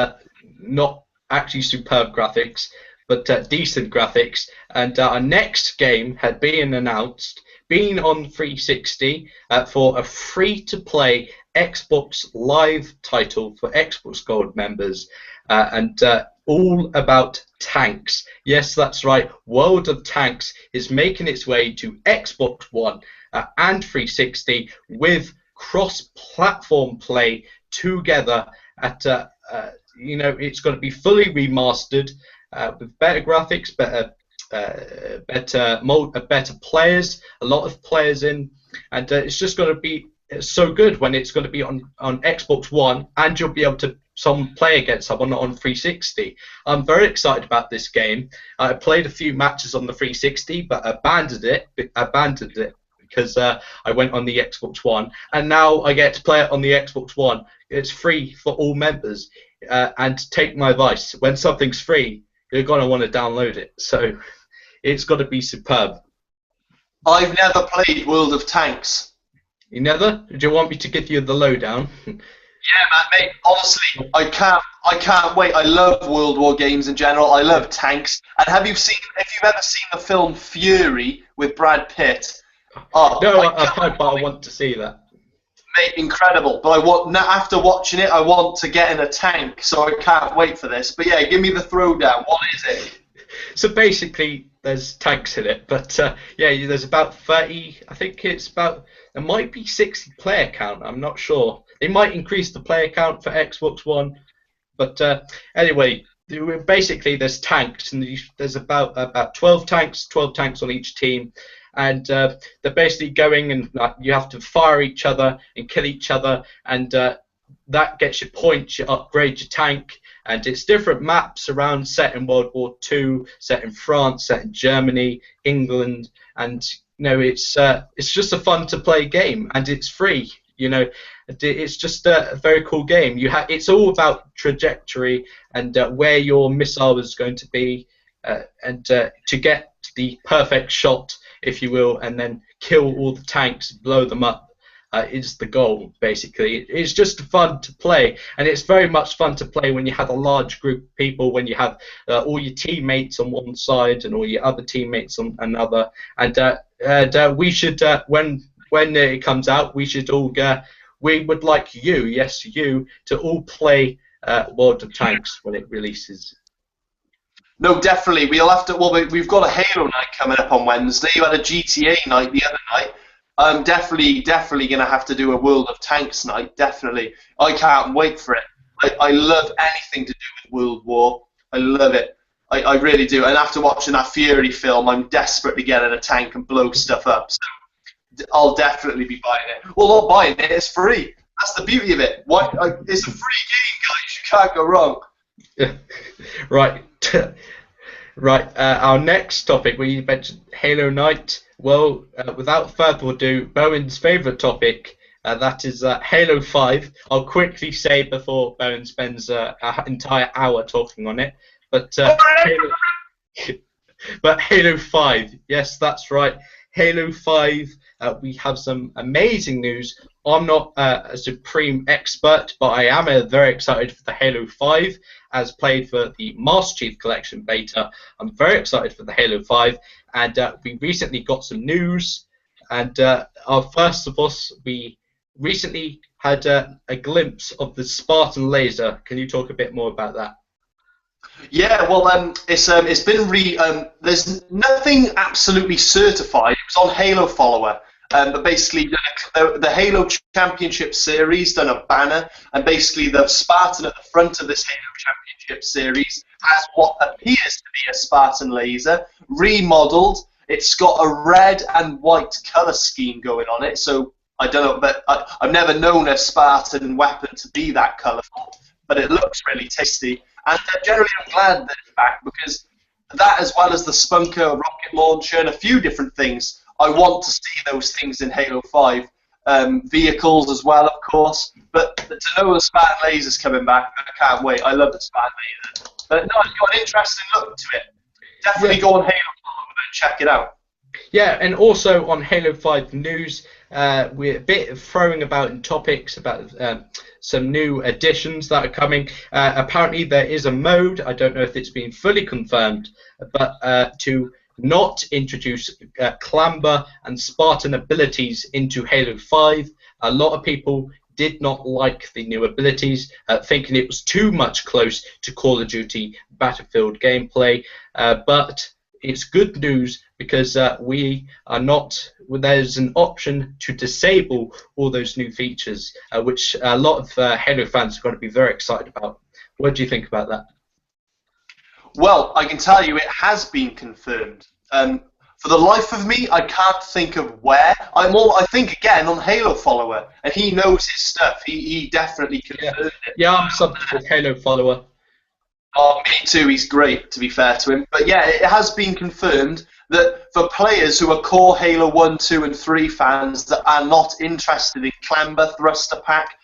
not actually superb graphics, but decent graphics. And our next game had been announced, being on 360 for a free-to-play Xbox Live title for Xbox Gold members, and all about tanks. Yes, that's right. World of Tanks is making its way to Xbox One and 360 with cross-platform play together. At you know, it's going to be fully remastered with better graphics, better players, a lot of players in, and it's just going to be so good when it's going to be on Xbox One, and you'll be able to play against someone on 360. I'm very excited about this game. I played a few matches on the 360, but abandoned it because I went on the Xbox One, and now I get to play it on the Xbox One. It's free for all members, and take my advice: when something's free, you're going to want to download it. So it's got to be superb. I've never played World of Tanks. You never? Do you want me to give you the lowdown? Yeah, man, mate. Honestly, I can't wait. I love World War games in general. I love tanks. And if you've ever seen the film Fury with Brad Pitt? Oh, no, I've heard, but I want to see that. Mate, incredible. But after watching it, I want to get in a tank. So I can't wait for this. But yeah, give me the throwdown. What is it? So basically, there's tanks in it, but yeah, there's about 30. I think there might be 60 player count. I'm not sure. They might increase the player count for Xbox One, but anyway, basically there's tanks, and there's about 12 tanks on each team, and they're basically going, and you have to fire each other and kill each other, and that gets you points. You upgrade your tank. And it's different maps around, set in World War II, set in France, set in Germany, England, and you know it's just a fun to play game, and it's free. You know, it's just a very cool game. It's all about trajectory and where your missile is going to be, and to get the perfect shot, if you will, and then kill all the tanks, blow them up. Is the goal, basically. It's just fun to play, and it's very much fun to play when you have a large group of people, when you have all your teammates on one side and all your other teammates on another, and we should, when it comes out, we should all we would like you, yes you, to all play World of Tanks when it releases. No, definitely. We'll have to. Well, we've got a Halo night coming up on Wednesday. You had a GTA night the other night. I'm definitely going to have to do a World of Tanks night, definitely. I can't wait for it. I love anything to do with World War. I love it. I really do. And after watching that Fury film, I'm desperate to get in a tank and blow stuff up. So I'll definitely be buying it. Well, not buying it, it's free. That's the beauty of it. It's a free game, guys. You can't go wrong. Right. Right. Our next topic, we mentioned Halo Night. Well, without further ado, Bowen's favourite topic, that is Halo 5. I'll quickly say before Bowen spends an entire hour talking on it. But Halo 5, yes, that's right. Halo 5, we have some amazing news. I'm not a supreme expert, but I am very excited for the Halo 5, as played for the Master Chief Collection beta. I'm very excited for the Halo 5, and we recently got some news. And first of all, we recently had a glimpse of the Spartan laser. Can you talk a bit more about that? Yeah, well, it's been there's nothing absolutely certified. It was on Halo Follower, But basically, the Halo Championship Series done a banner, and basically the Spartan at the front of this Halo Championship Series has what appears to be a Spartan laser, remodeled. It's got a red and white colour scheme going on it, so I don't know, but I've never known a Spartan weapon to be that colourful, but it looks really tasty. And generally I'm glad that it's back, because that, as well as the Spunker rocket launcher and a few different things, I want to see those things in Halo 5. Vehicles as well, of course, but to know the Spartan laser's coming back, I can't wait. I love the Spartan laser. But no, it's got an interesting look to it. Definitely go on Halo 5 and check it out. Yeah, and also on Halo 5 news, we're a bit throwing about in topics about some new additions that are coming. Apparently there is a mode, I don't know if it's been fully confirmed, but to not introduce clamber and Spartan abilities into Halo 5. A lot of people did not like the new abilities, thinking it was too much close to Call of Duty Battlefield gameplay, but it's good news because we are not. There's an option to disable all those new features, which a lot of Halo fans are going to be very excited about. What do you think about that? Well, I can tell you it has been confirmed. For the life of me, I can't think of where. I think, again, on Halo Follower, and he knows his stuff. He definitely confirmed it. Yeah, I'm something with Halo Follower. Oh, me too. He's great, to be fair to him. But yeah, it has been confirmed that for players who are core Halo 1, 2, and 3 fans that are not interested in Clamber, Thruster Pack,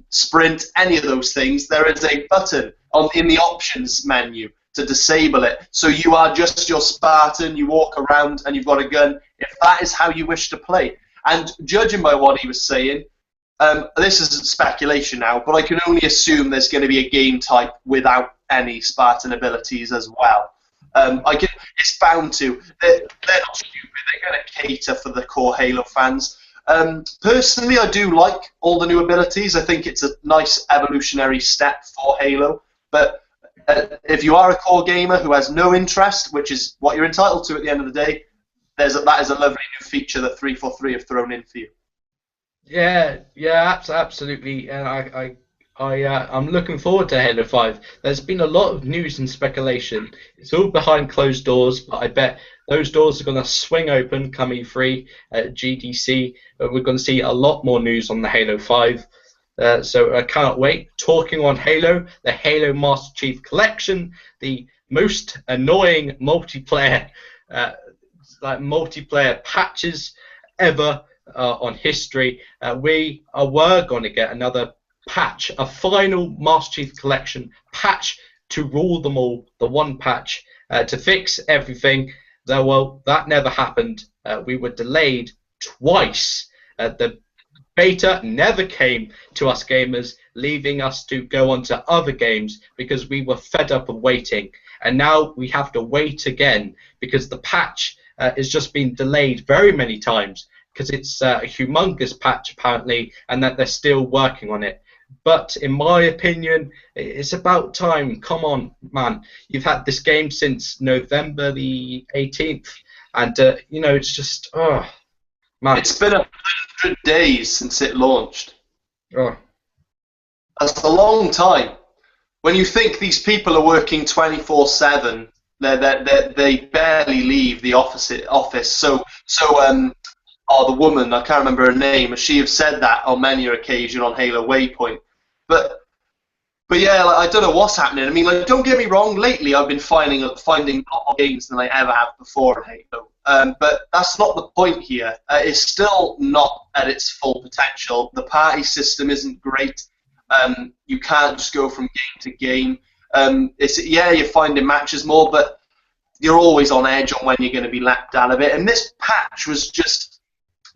Sprint, any of those things, there is a button in the options menu to disable it. So you are just your Spartan, you walk around and you've got a gun, if that is how you wish to play. And judging by what he was saying, this is speculation now, but I can only assume there's going to be a game type without any Spartan abilities as well. It's bound to. They're not stupid. They're going to cater for the core Halo fans. Personally, I do like all the new abilities. I think it's a nice evolutionary step for Halo. But if you are a core gamer who has no interest, which is what you're entitled to at the end of the day, that is a lovely new feature that 343 have thrown in for you. Yeah, absolutely, and I'm looking forward to Halo 5. There's been a lot of news and speculation. It's all behind closed doors, but I bet those doors are going to swing open come E3 at GDC. We're going to see a lot more news on the Halo 5. So I cannot wait. Talking on Halo, the Halo Master Chief Collection, the most annoying multiplayer patches ever on history. We were going to get another patch, a final Master Chief Collection patch to rule them all, the one patch to fix everything. Well, that never happened. We were delayed twice. The beta never came to us gamers, leaving us to go on to other games because we were fed up of waiting. And now we have to wait again because the patch has just been delayed very many times, because it's a humongous patch apparently, and that they're still working on it. But in my opinion, it's about time. Come on, man. You've had this game since November the 18th, and it's just, oh, man. It's been 100 days since it launched. Oh. That's a long time. When you think these people are working 24/7, they barely leave the office. So the woman, I can't remember her name, she have said that on many occasions on Halo Waypoint. But yeah, I don't know what's happening. I mean, don't get me wrong, lately I've been finding a lot more games than I ever have before in Halo. But that's not the point here. It's still not at its full potential. The party system isn't great. You can't just go from game to game. You're finding matches more, but you're always on edge on when you're going to be lapped out of it. And this patch was just...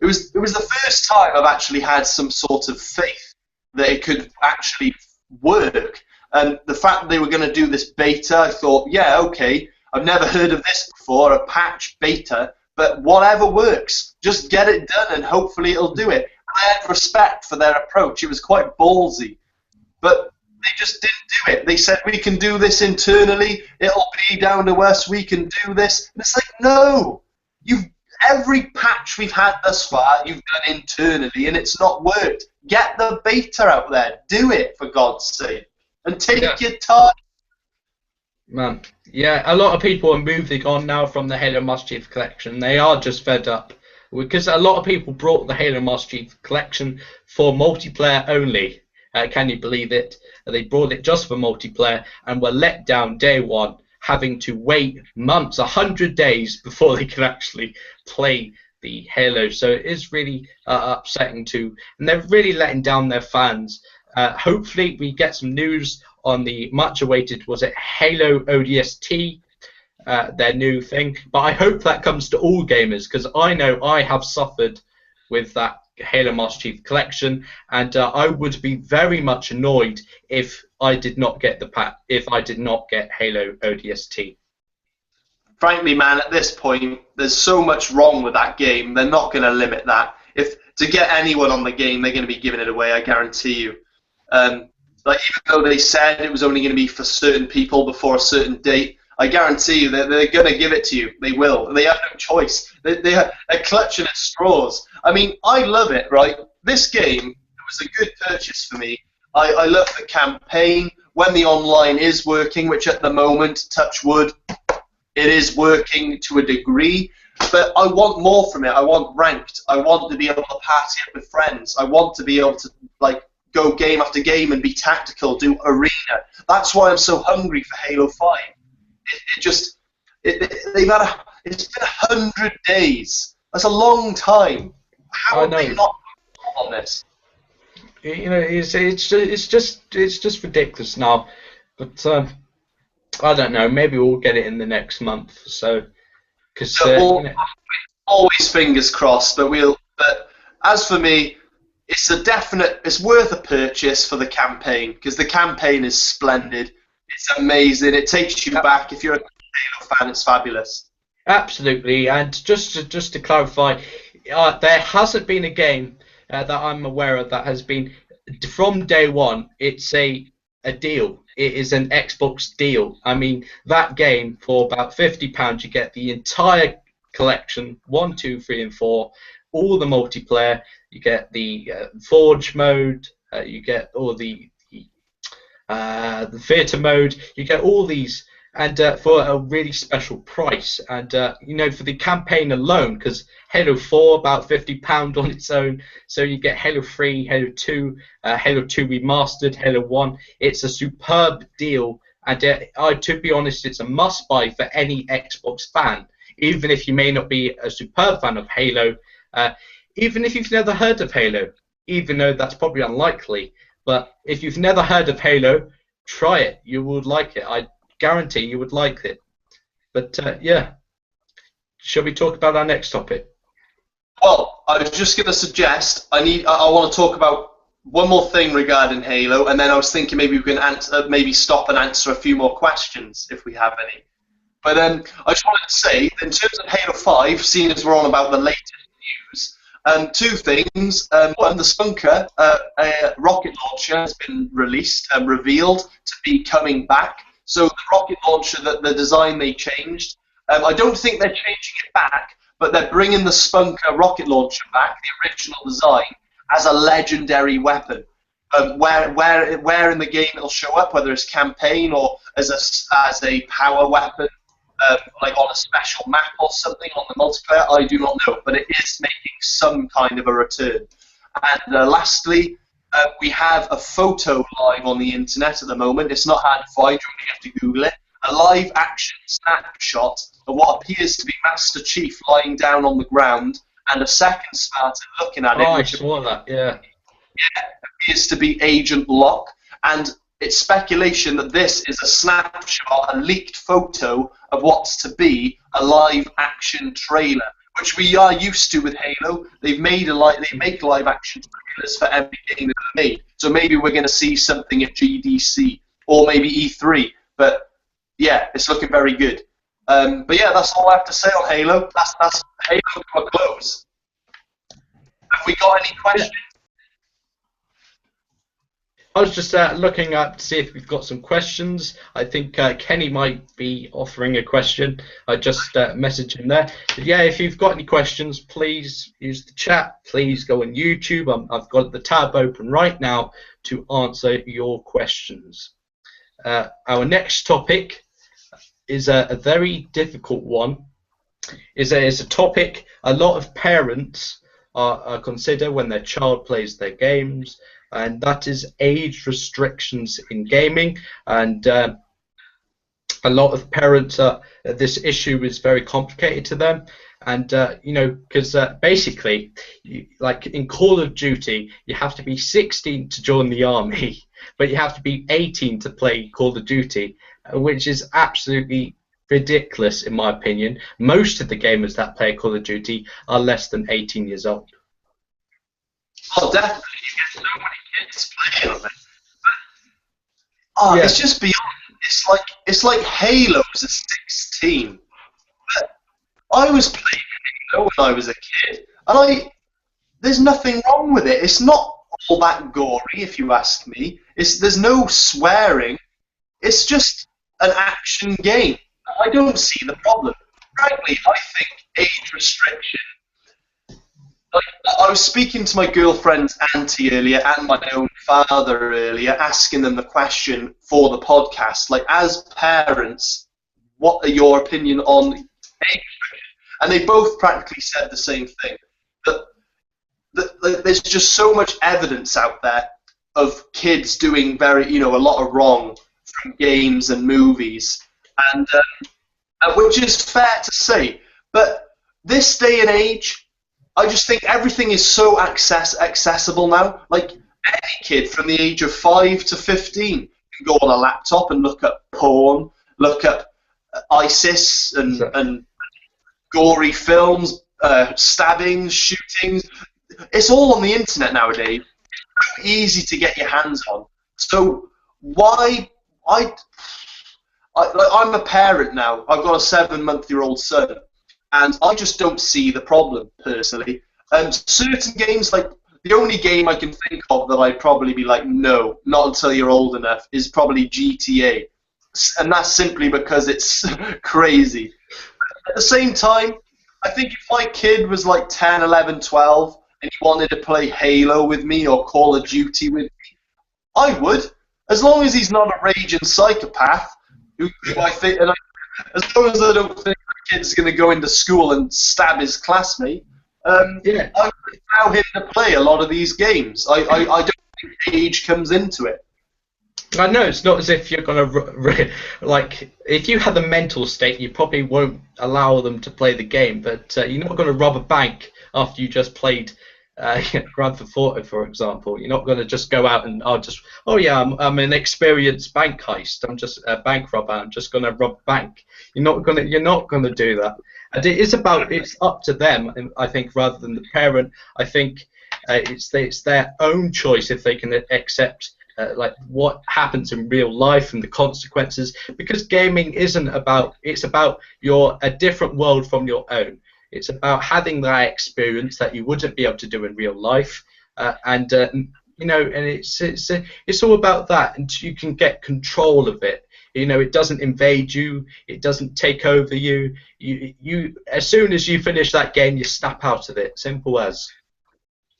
It was the first time I've actually had some sort of faith that it could actually work. And the fact that they were going to do this beta, I thought, yeah, okay, I've never heard of this before, a patch beta, but whatever works. Just get it done and hopefully it'll do it. I had respect for their approach. It was quite ballsy. But they just didn't do it. They said, we can do this internally, it'll be down to us, we can do this. And it's like, no! every patch we've had thus far, you've done internally, and it's not worked. Get the beta out there. Do it, for God's sake. And take your time. Man, yeah, a lot of people are moving on now from the Halo Master Chief Collection. They are just fed up because a lot of people brought the Halo Master Chief Collection for multiplayer only. Can you believe it? They brought it just for multiplayer and were let down day one, having to wait months, 100 days before they can actually play the Halo. So it is really upsetting too, and they're really letting down their fans. Hopefully we get some news on the much awaited, was it Halo ODST, their new thing, but I hope that comes to all gamers, because I know I have suffered with that Halo Master Chief Collection, and I would be very much annoyed if I did not get Halo ODST. Frankly, man, at this point, there's so much wrong with that game. They're not going to limit that. If to get anyone on the game, they're going to be giving it away. I guarantee you. Like, even though they said it was only going to be for certain people before a certain date, I guarantee you that they're going to give it to you. They will. They have no choice. They're clutching at straws. I mean, I love it, right? This game was a good purchase for me. I love the campaign. When the online is working, which at the moment, touch wood, it is working to a degree, but I want more from it. I want ranked. I want to be able to party up with friends. I want to be able to, like, go game after game and be tactical, do arena. That's why I'm so hungry for Halo 5. It's been 100 days. That's a long time. How are they not on this? You know, it's just ridiculous now. But I don't know. Maybe we'll get it in the next month. So, because always fingers crossed. But as for me, it's worth a purchase for the campaign, because the campaign is splendid. It's amazing. It takes you back. If you're a Halo fan, it's fabulous. Absolutely. And just to clarify, there hasn't been a game that I'm aware of that has been, from day one, it's a deal. It is an Xbox deal. I mean, that game, for about £50, you get the entire collection, 1, 2, 3, and 4, all the multiplayer. You get the Forge mode. You get all the theater mode. You get all these, and for a really special price. And you know, for the campaign alone, because Halo 4 about £50 on its own. So you get Halo 3, Halo 2, Halo 2 remastered, Halo 1. It's a superb deal, and to be honest, it's a must-buy for any Xbox fan, even if you may not be a superb fan of Halo. Even if you've never heard of Halo, even though that's probably unlikely, but if you've never heard of Halo, try it. You would like it. I guarantee you would like it. But yeah, shall we talk about our next topic? Well, I was just going to suggest I want to talk about one more thing regarding Halo, and then I was thinking maybe we can maybe stop and answer a few more questions if we have any. But I just wanted to say, in terms of Halo 5, seeing as we're on about the latest news, two things. One, the Spunker rocket launcher has been revealed to be coming back. So the rocket launcher, the design they changed. I don't think they're changing it back, but they're bringing the Spunker rocket launcher back, the original design, as a legendary weapon. Where in the game it'll show up, whether it's campaign or as a power weapon, like on a special map or something on the multiplayer, I do not know, but it is making some kind of a return. And lastly, we have a photo live on the internet at the moment. It's not hard to find, you only have to Google it. A live action snapshot of what appears to be Master Chief lying down on the ground, and a second Spartan looking at it. Oh, I saw that, yeah. Yeah, appears to be Agent Locke, and it's speculation that this is a snapshot, a leaked photo of what's to be a live action trailer, which we are used to with Halo. They make live action trailers for every game they've made. So maybe we're going to see something at GDC or maybe E3. But yeah, it's looking very good. But yeah, that's all I have to say on Halo. That's Halo to a close. Have we got any questions? I was just looking up to see if we've got some questions. I think Kenny might be offering a question. I just messaged him there. But yeah, if you've got any questions, please use the chat. Please go on YouTube. I've got the tab open right now to answer your questions. Our next topic is a very difficult one. It's a topic a lot of parents consider when their child plays their games, and that is age restrictions in gaming. And a lot of parents, this issue is very complicated to them. And you know, because basically, like in Call of Duty, you have to be 16 to join the army, but you have to be 18 to play Call of Duty, which is absolutely ridiculous in my opinion. Most of the gamers that play Call of Duty are less than 18 years old. Oh, definitely. You get so many kids playing on it. Oh, yeah. It's just beyond. It's like Halo's a 16. But I was playing Halo when I was a kid, and there's nothing wrong with it. It's not all that gory, if you ask me. There's no swearing. It's just an action game. I don't see the problem. Frankly, I think age restriction. Like, I was speaking to my girlfriend's auntie earlier and my own father earlier, asking them the question for the podcast. Like, as parents, what are your opinion on age restriction? And they both practically said the same thing. That there's just so much evidence out there of kids doing a lot of wrong from games and movies, and which is fair to say. But this day and age, I just think everything is so accessible now. Like, any kid from the age of 5 to 15 can go on a laptop and look up porn, look up ISIS and gory films, stabbings, shootings. It's all on the internet nowadays. It's so easy to get your hands on. So why? I'm a parent now. I've got a 7-month-old son. And I just don't see the problem, personally. Certain games, like the only game I can think of that I'd probably be like, no, not until you're old enough, is probably GTA. And that's simply because it's crazy. At the same time, I think if my kid was like 10, 11, 12, and he wanted to play Halo with me or Call of Duty with me, I would. As long as he's not a raging psychopath, who I think, as long as I don't think the kid's going to go into school and stab his classmate, I would allow him to play a lot of these games. I don't think age comes into it. I know it's not as if you're going to, like, if you had the mental state, you probably won't allow them to play the game, but you're not going to rob a bank after you just played Grand Theft Auto, for example. You're not going to just go out and I'm an experienced bank heist. I'm just a bank robber. I'm just going to rob a bank. You're not going to do that. And it's up to them, I think, rather than the parent. I think it's their own choice if they can accept like what happens in real life and the consequences. Because gaming isn't about. It's about a different world from your own. It's about having that experience that you wouldn't be able to do in real life, and it's all about that, and you can get control of it. It doesn't invade you, it doesn't take over you. You as soon as you finish that game, you snap out of it. Simple as.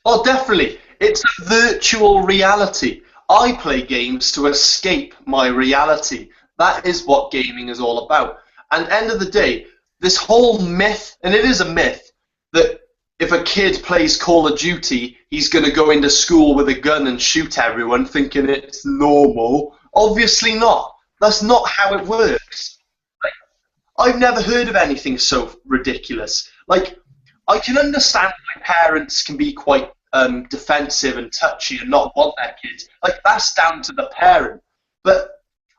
Oh, definitely. It's a virtual reality. I play games to escape my reality. That is what gaming is all about. And end of the day, this whole myth, and it is a myth, that if a kid plays Call of Duty, he's going to go into school with a gun and shoot everyone thinking it's normal. Obviously not. That's not how it works. Like, I've never heard of anything so ridiculous. Like, I can understand why parents can be quite defensive and touchy and not want their kids. Like, that's down to the parent. But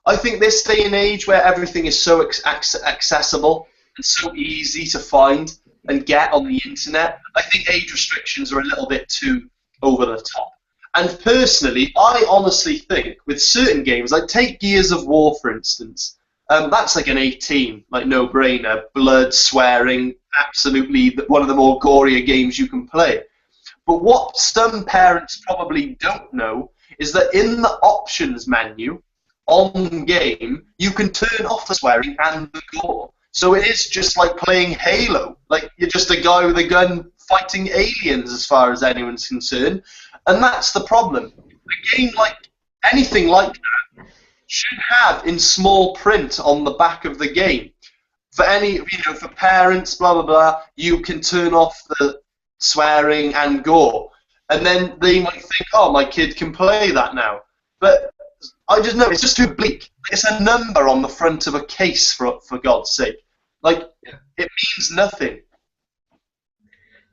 I think this day and age where everything is so accessible, it's so easy to find and get on the internet, I think age restrictions are a little bit too over the top. And personally, I honestly think with certain games, like take Gears of War for instance, that's like an 18, like no-brainer, blood, swearing, absolutely one of the more gorier games you can play. But what some parents probably don't know is that in the options menu on game, you can turn off the swearing and the gore. So it is just like playing Halo. Like, you're just a guy with a gun fighting aliens as far as anyone's concerned. And that's the problem. A game like anything like that should have in small print on the back of the game. For any, for parents, blah, blah, blah, you can turn off the swearing and gore. And then they might think, oh, my kid can play that now. But I just know, it's just too bleak. It's a number on the front of a case, for God's sake. Like, it means nothing.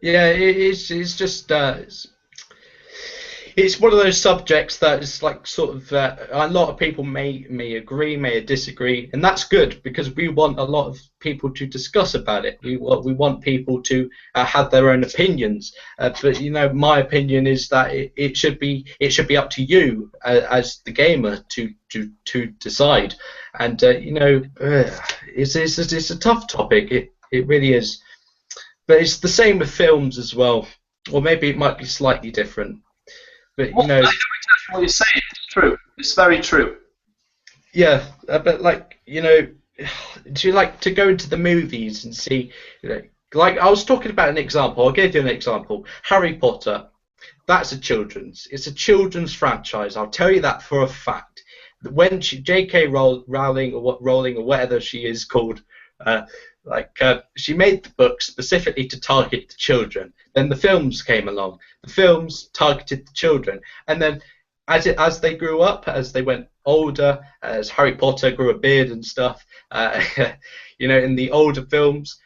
Yeah, it's just it's one of those subjects that is like sort of a lot of people may agree, may disagree, and that's good because we want a lot of people to discuss about it. We want people to have their own opinions. But my opinion is that it should be up to you as the gamer to decide. And it's a tough topic. It really is. But it's the same with films as well, or maybe it might be slightly different. But I know exactly what you're saying. It's true. It's very true. Yeah, but do you like to go into the movies and see? Like I was talking about an example. I'll give you an example. Harry Potter. It's a children's franchise. I'll tell you that for a fact. When J.K. Rowling or whatever she is called, she made the book specifically to target the children. Then the films came along. The films targeted the children, and then as they grew up, as they went older, as Harry Potter grew a beard and stuff, in the older films,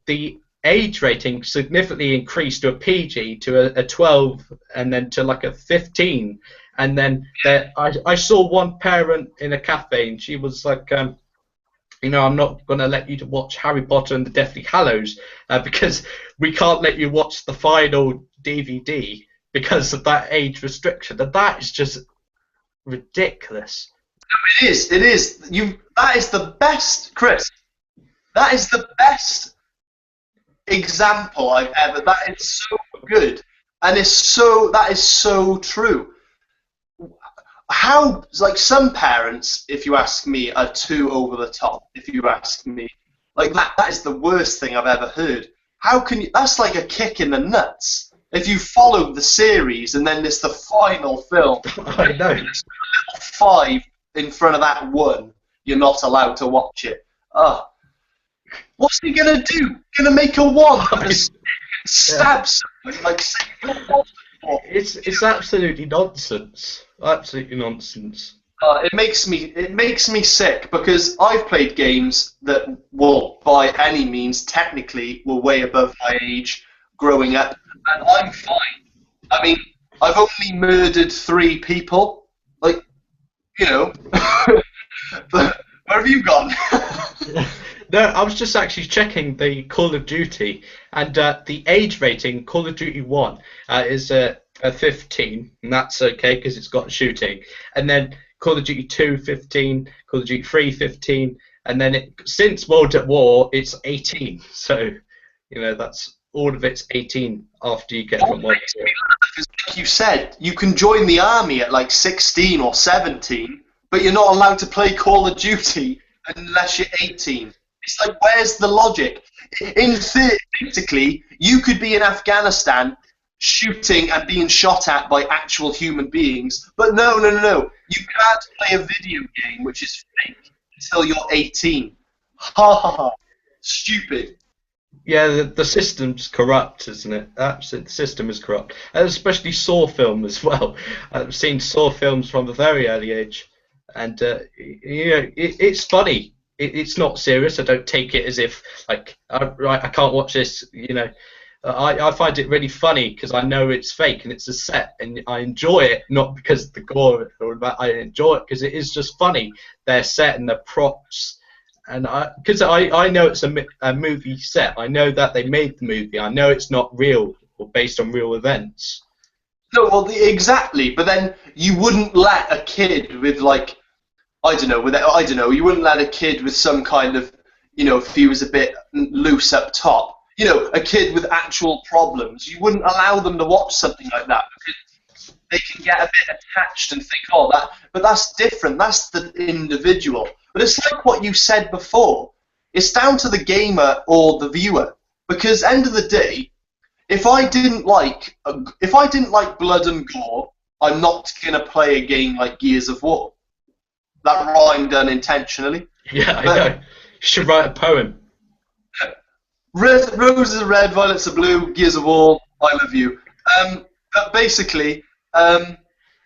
the age rating significantly increased to a PG, to a 12, and then to like a 15. And then I saw one parent in a cafe, and she was like, I'm not going to let you to watch Harry Potter and the Deathly Hallows because we can't let you watch the final DVD because of that age restriction. And that is just ridiculous. No, it is. That is the best, Chris. That is the best example I've ever. That is so good, and that is so true. How, like, some parents, if you ask me, are too over the top. If you ask me, like, that is the worst thing I've ever heard. How can you? That's like a kick in the nuts. If you follow the series and then it's the final film, I know. There's a little 5 in front of that 1, you're not allowed to watch it. What's he gonna do? Gonna make a 1 and stab someone like It's absolutely nonsense. Absolutely nonsense. It makes me sick because I've played games that, well, by any means, technically, were way above my age growing up, and I'm fine. I mean, I've only murdered 3 people. Like, but where have you gone? No, I was just actually checking the Call of Duty, and the age rating, Call of Duty 1, is a 15, and that's okay because it's got shooting. And then Call of Duty 2, 15, Call of Duty 3, 15, and then since World at War, it's 18. So, that's all of it's 18 after you get from World at War. Like you said, you can join the army at like 16 or 17, but you're not allowed to play Call of Duty unless you're 18. It's like, where's the logic? In theory, basically, you could be in Afghanistan shooting and being shot at by actual human beings, but no. You can't play a video game which is fake until you're 18. Ha ha ha. Stupid. Yeah, the system's corrupt, isn't it? Absolutely, the system is corrupt. And especially Saw film as well. I've seen Saw films from a very early age, and it's funny. It's not serious. I don't take it as if like I can't watch this. I find it really funny because I know it's fake and it's a set, and I enjoy it not because of the gore or that. I enjoy it because it is just funny. Their set and their props, and because I know it's a movie set. I know that they made the movie. I know it's not real or based on real events. No, well, exactly. But then you wouldn't let a kid with like. I don't know. You wouldn't let a kid with some kind of, if he was a bit loose up top, a kid with actual problems. You wouldn't allow them to watch something like that. they can get a bit attached and think, oh, that. But that's different. That's the individual. But it's like what you said before. It's down to the gamer or the viewer, because end of the day, if I didn't like blood and gore, I'm not gonna play a game like Gears of War. That rhymed unintentionally. Yeah, I know. You should write a poem. Roses are red, violets are blue. Gears of War, I love you. But basically, no,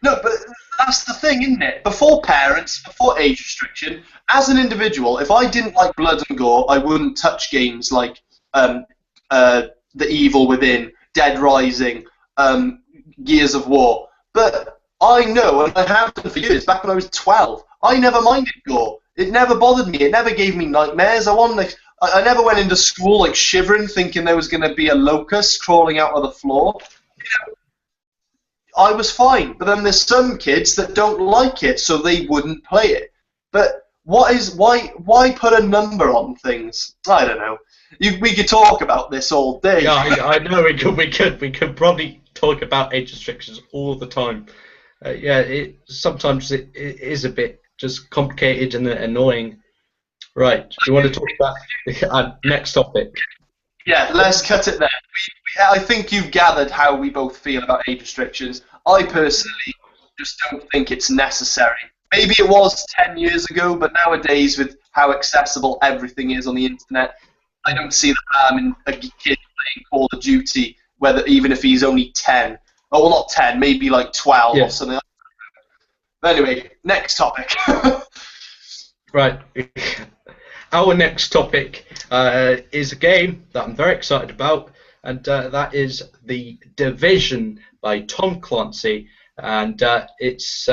but that's the thing, isn't it? Before parents, before age restriction, as an individual, if I didn't like blood and gore, I wouldn't touch games like The Evil Within, Dead Rising, Gears of War. But I know, and I have done for years, back when I was 12, I never minded gore. It never bothered me. It never gave me nightmares. I never went into school like shivering, thinking there was going to be a locust crawling out of the floor. I was fine, but then there's some kids that don't like it, so they wouldn't play it. But why put a number on things? I don't know. We could talk about this all day. Yeah, I know we could probably talk about age restrictions all the time. Sometimes it is a bit just complicated and annoying. Right, do you want to talk about our next topic? Yeah, let's cut it there. I think you've gathered how we both feel about age restrictions. I personally just don't think it's necessary. Maybe it was 10 years ago, but nowadays, with how accessible everything is on the internet, I don't see the harm in a kid playing Call of Duty, even if he's only 10. Oh, well, not 10, maybe like 12 or something like that. But anyway, next topic. Right. Our next topic is a game that I'm very excited about, and that is The Division by Tom Clancy, and it's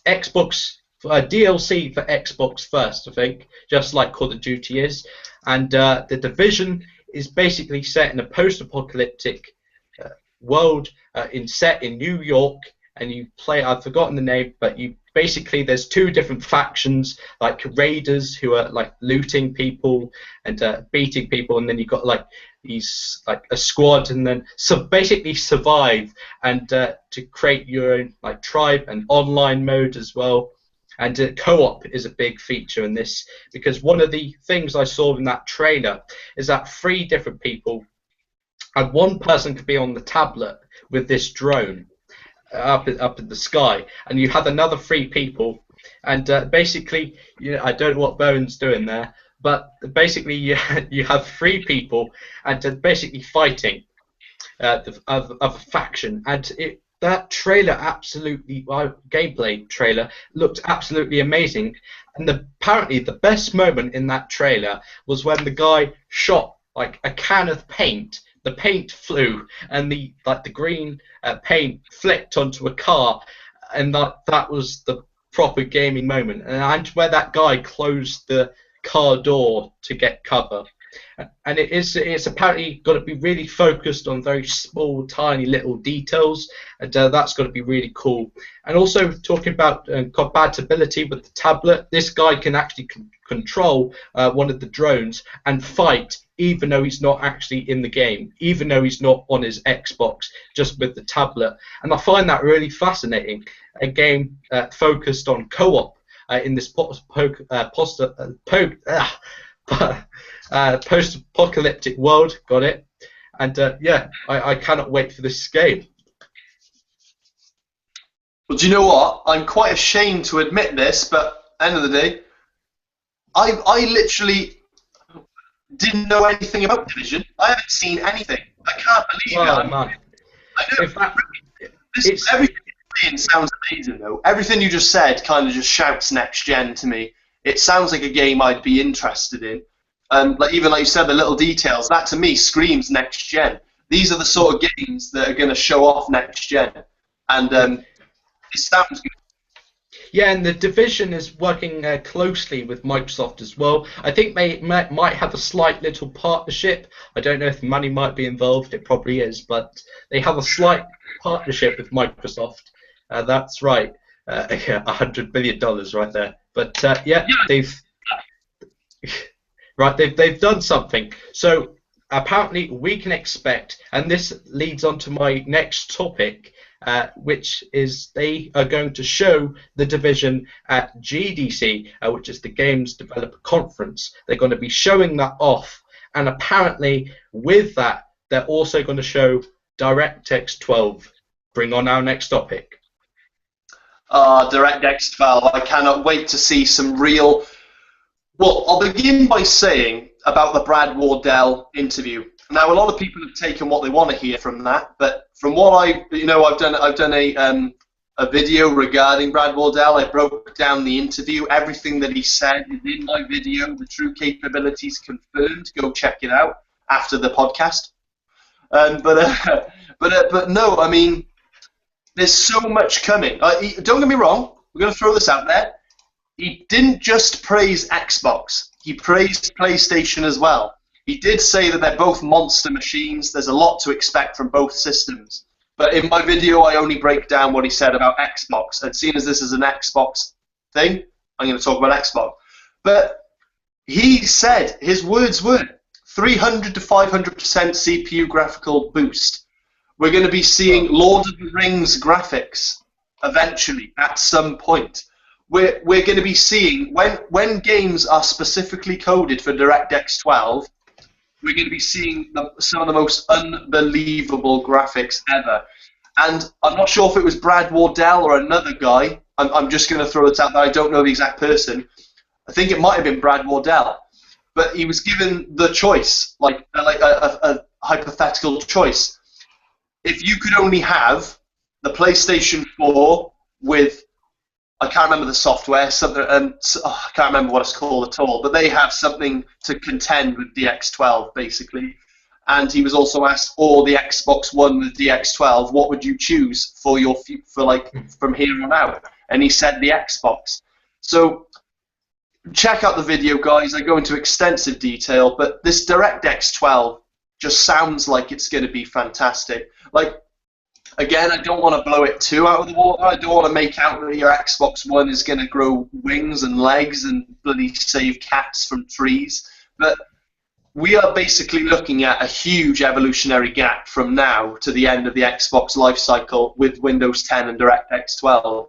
Xbox DLC for Xbox first, I think, just like Call of Duty is. And The Division is basically set in a post-apocalyptic world set in New York, and you play, I've forgotten the name, but basically there's two different factions, like raiders who are like looting people and beating people, and then you've got like these like a squad, and then basically survive and to create your own like tribe and online mode as well. And co-op is a big feature in this, because one of the things I saw in that trailer is that 3 different people, and one person could be on the tablet with this drone up in the sky, and you had another 3 people, and basically, I don't know what Bowen's doing there, but basically you have 3 people, and basically fighting of a faction, and that trailer gameplay trailer looked absolutely amazing, and apparently the best moment in that trailer was when the guy shot like a can of paint. The paint flew, and the green paint flicked onto a car, and that was the proper gaming moment. And where that guy closed the car door to get cover, and it's apparently got to be really focused on very small, tiny little details, and that's got to be really cool. And also talking about compatibility with the tablet, this guy can actually control one of the drones and fight, even though he's not actually in the game, even though he's not on his Xbox, just with the tablet. And I find that really fascinating. A game focused on co-op in this post-apocalyptic world. Got it? And I cannot wait for this game. Well, do you know what? I'm quite ashamed to admit this, but end of the day, I literally didn't know anything about Division. I haven't seen anything. I can't believe it. Man. I know. Everything sounds amazing, though. Everything you just said kind of just shouts next gen to me. It sounds like a game I'd be interested in. Even like you said, the little details, that to me screams next gen. These are the sort of games that are going to show off next gen, and it sounds good. Yeah, and The Division is working closely with Microsoft as well. I think they might have a slight little partnership. I don't know if money might be involved. It probably is, but they have a slight partnership with Microsoft. That's right, $100 billion right there. But they've done something. So apparently we can expect, and this leads on to my next topic, which is they are going to show the division at GDC, which is the Games Developer Conference. They're going to be showing that off, and apparently with that, they're also going to show DirectX 12. Bring on our next topic. DirectX 12. I cannot wait to see some real... Well, I'll begin by saying about the Brad Wardell interview. Now, a lot of people have taken what they want to hear from that, but from what I've done a video regarding Brad Wardell. I broke down the interview. Everything that he said is in my video. The true capabilities confirmed. Go check it out after the podcast. But no, I mean, there's so much coming. Don't get me wrong. We're going to throw this out there. He didn't just praise Xbox. He praised PlayStation as well. He did say that they're both monster machines. There's a lot to expect from both systems. But in my video, I only break down what he said about Xbox. And seeing as this is an Xbox thing, I'm going to talk about Xbox. But he said, his words were, 300 to 500% CPU graphical boost. We're going to be seeing Lord of the Rings graphics eventually, at some point. We're going to be seeing, when games are specifically coded for DirectX 12, we're going to be seeing some of the most unbelievable graphics ever. And I'm not sure if it was Brad Wardell or another guy. I'm just going to throw it out there. I don't know the exact person. I think it might have been Brad Wardell. But he was given the choice, like a hypothetical choice. If you could only have the PlayStation 4 with, I can't remember the software, something, I can't remember what it's called at all, but they have something to contend with DX12, basically. And he was also asked, or the Xbox One with DX12, what would you choose for from here on out? And he said the Xbox. So check out the video, guys. I go into extensive detail, but this DirectX 12 just sounds like it's going to be fantastic. Like, again, I don't want to blow it too out of the water. I don't want to make out that your Xbox One is going to grow wings and legs and bloody save cats from trees. But we are basically looking at a huge evolutionary gap from now to the end of the Xbox life cycle with Windows 10 and DirectX 12.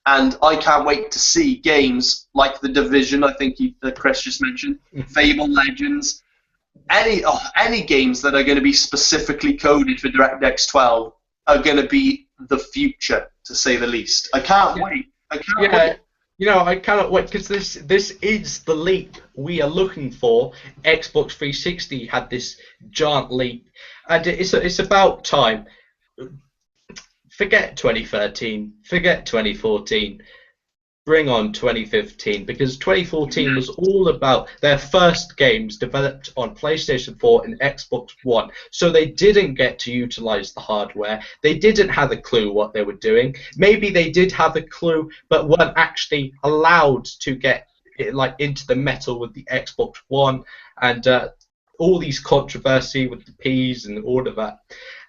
And I can't wait to see games like The Division, I think Chris just mentioned, Fable Legends, any games that are going to be specifically coded for DirectX 12 are going to be the future, to say the least. I can't wait. I can't wait. You know, I cannot wait because this is the leap we are looking for. Xbox 360 had this giant leap, and it's about time. Forget 2013, forget 2014. Bring on 2015, because 2014 was all about their first games developed on PlayStation 4 and Xbox One. So they didn't get to utilize the hardware. They didn't have a clue what they were doing. Maybe they did have a clue, but weren't actually allowed to get into the metal with the Xbox One and all these controversy with the Ps and all of that.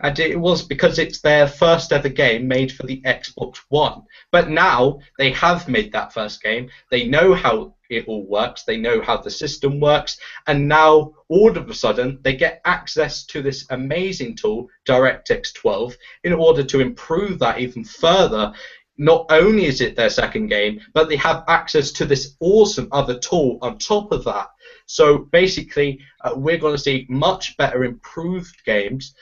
And it was because it's their first ever game made for the Xbox One. But now they have made that first game. They know how it all works. They know how the system works. And now, all of a sudden, they get access to this amazing tool, DirectX 12, in order to improve that even further. Not only is it their second game, but they have access to this awesome other tool on top of that. So basically, we're going to see much better improved games,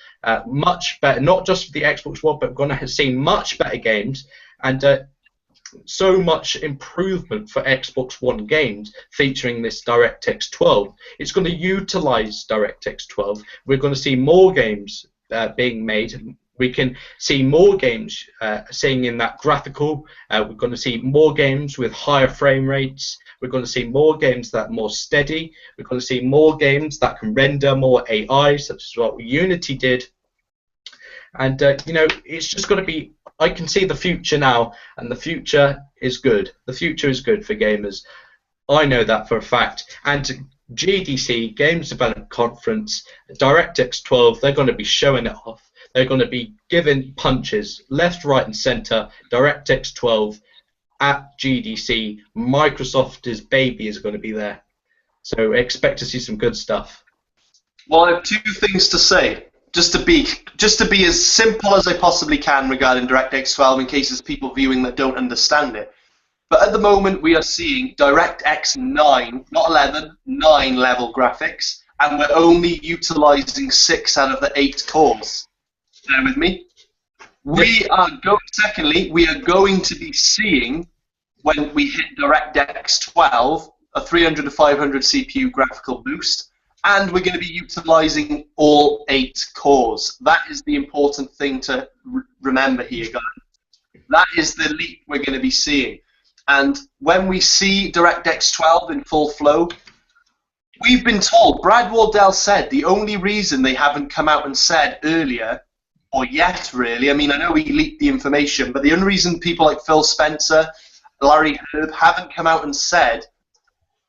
much better, not just for the Xbox One, but we're going to see much better games, and so much improvement for Xbox One games featuring this DirectX 12. It's going to utilize DirectX 12. We're going to see more games being made. We can see more games seeing in that graphical. We're going to see more games with higher frame rates. We're going to see more games that are more steady. We're going to see more games that can render more AI, such as what Unity did. And, it's just going to be... I can see the future now, and the future is good. The future is good for gamers. I know that for a fact. And GDC, Games Development Conference, DirectX 12, they're going to be showing it off. They're going to be giving punches left, right, and center. DirectX 12 at GDC. Microsoft's baby is going to be there. So expect to see some good stuff. Well, I have two things to say. just to be as simple as I possibly can regarding DirectX 12 in case there's people viewing that don't understand it. But at the moment we are seeing DirectX 9, not 11, 9 level graphics, and we're only utilizing 6 out of the 8 cores. Bear with me. Secondly, we are going to be seeing, when we hit DirectX 12, a 300 to 500 CPU graphical boost, and we're going to be utilizing all 8 cores. That is the important thing to remember here, guys. That is the leap we're going to be seeing. And when we see DirectX 12 in full flow, we've been told, Brad Wardell said, the only reason they haven't come out and said earlier, or yet really, I mean, I know we leaked the information, but the only reason people like Phil Spencer, Larry Herb haven't come out and said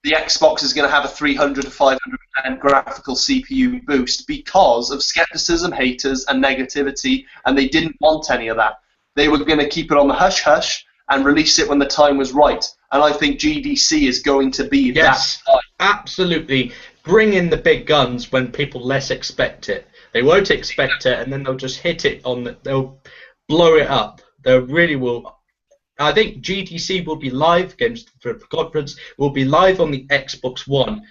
the Xbox is going to have a 300 to 500% graphical CPU boost because of skepticism, haters, and negativity, and they didn't want any of that. They were going to keep it on the hush-hush and release it when the time was right. And I think GDC is going to be that time. Absolutely. Bring in the big guns when people less expect it. They won't expect it, and then they'll just hit it they'll blow it up. They really will. I think GDC will be live, Games for Conference, will be live on the Xbox One.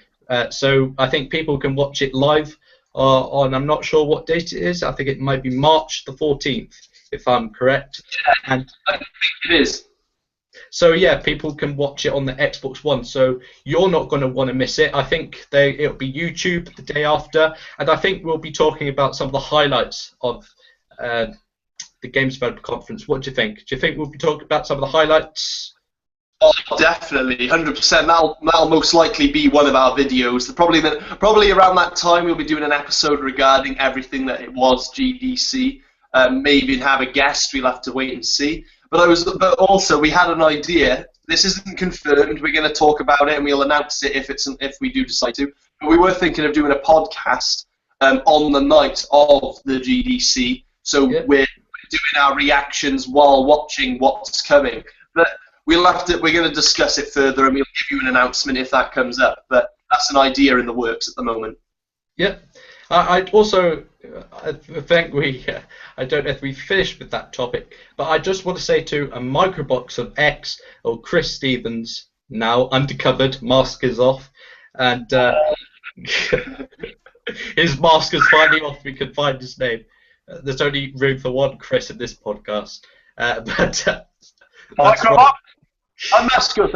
So I think people can watch it live on, I'm not sure what date it is, I think it might be March the 14th, if I'm correct. Yeah, and I think it is. So yeah, people can watch it on the Xbox One. So you're not going to want to miss it. I think it'll be YouTube the day after, and I think we'll be talking about some of the highlights of the Games Developer Conference. What do you think? Do you think we'll be talking about some of the highlights? Oh, definitely, 100%. That'll most likely be one of our videos. Probably around that time we'll be doing an episode regarding everything that it was GDC. Maybe have a guest. We'll have to wait and see. But also we had an idea. This isn't confirmed. We're going to talk about it and we'll announce it if we do decide to. But we were thinking of doing a podcast on the night of the GDC. So we're doing our reactions while watching what's coming. But we're going to discuss it further and we'll give you an announcement if that comes up. But that's an idea in the works at the moment. Yeah. I think I don't know if we finished with that topic, but I just want to say to a Microbox of X, or Chris Stevens, now undercovered, mask is off, and his mask is finally off, we can find his name. There's only room for one Chris in this podcast, but I'm mascot.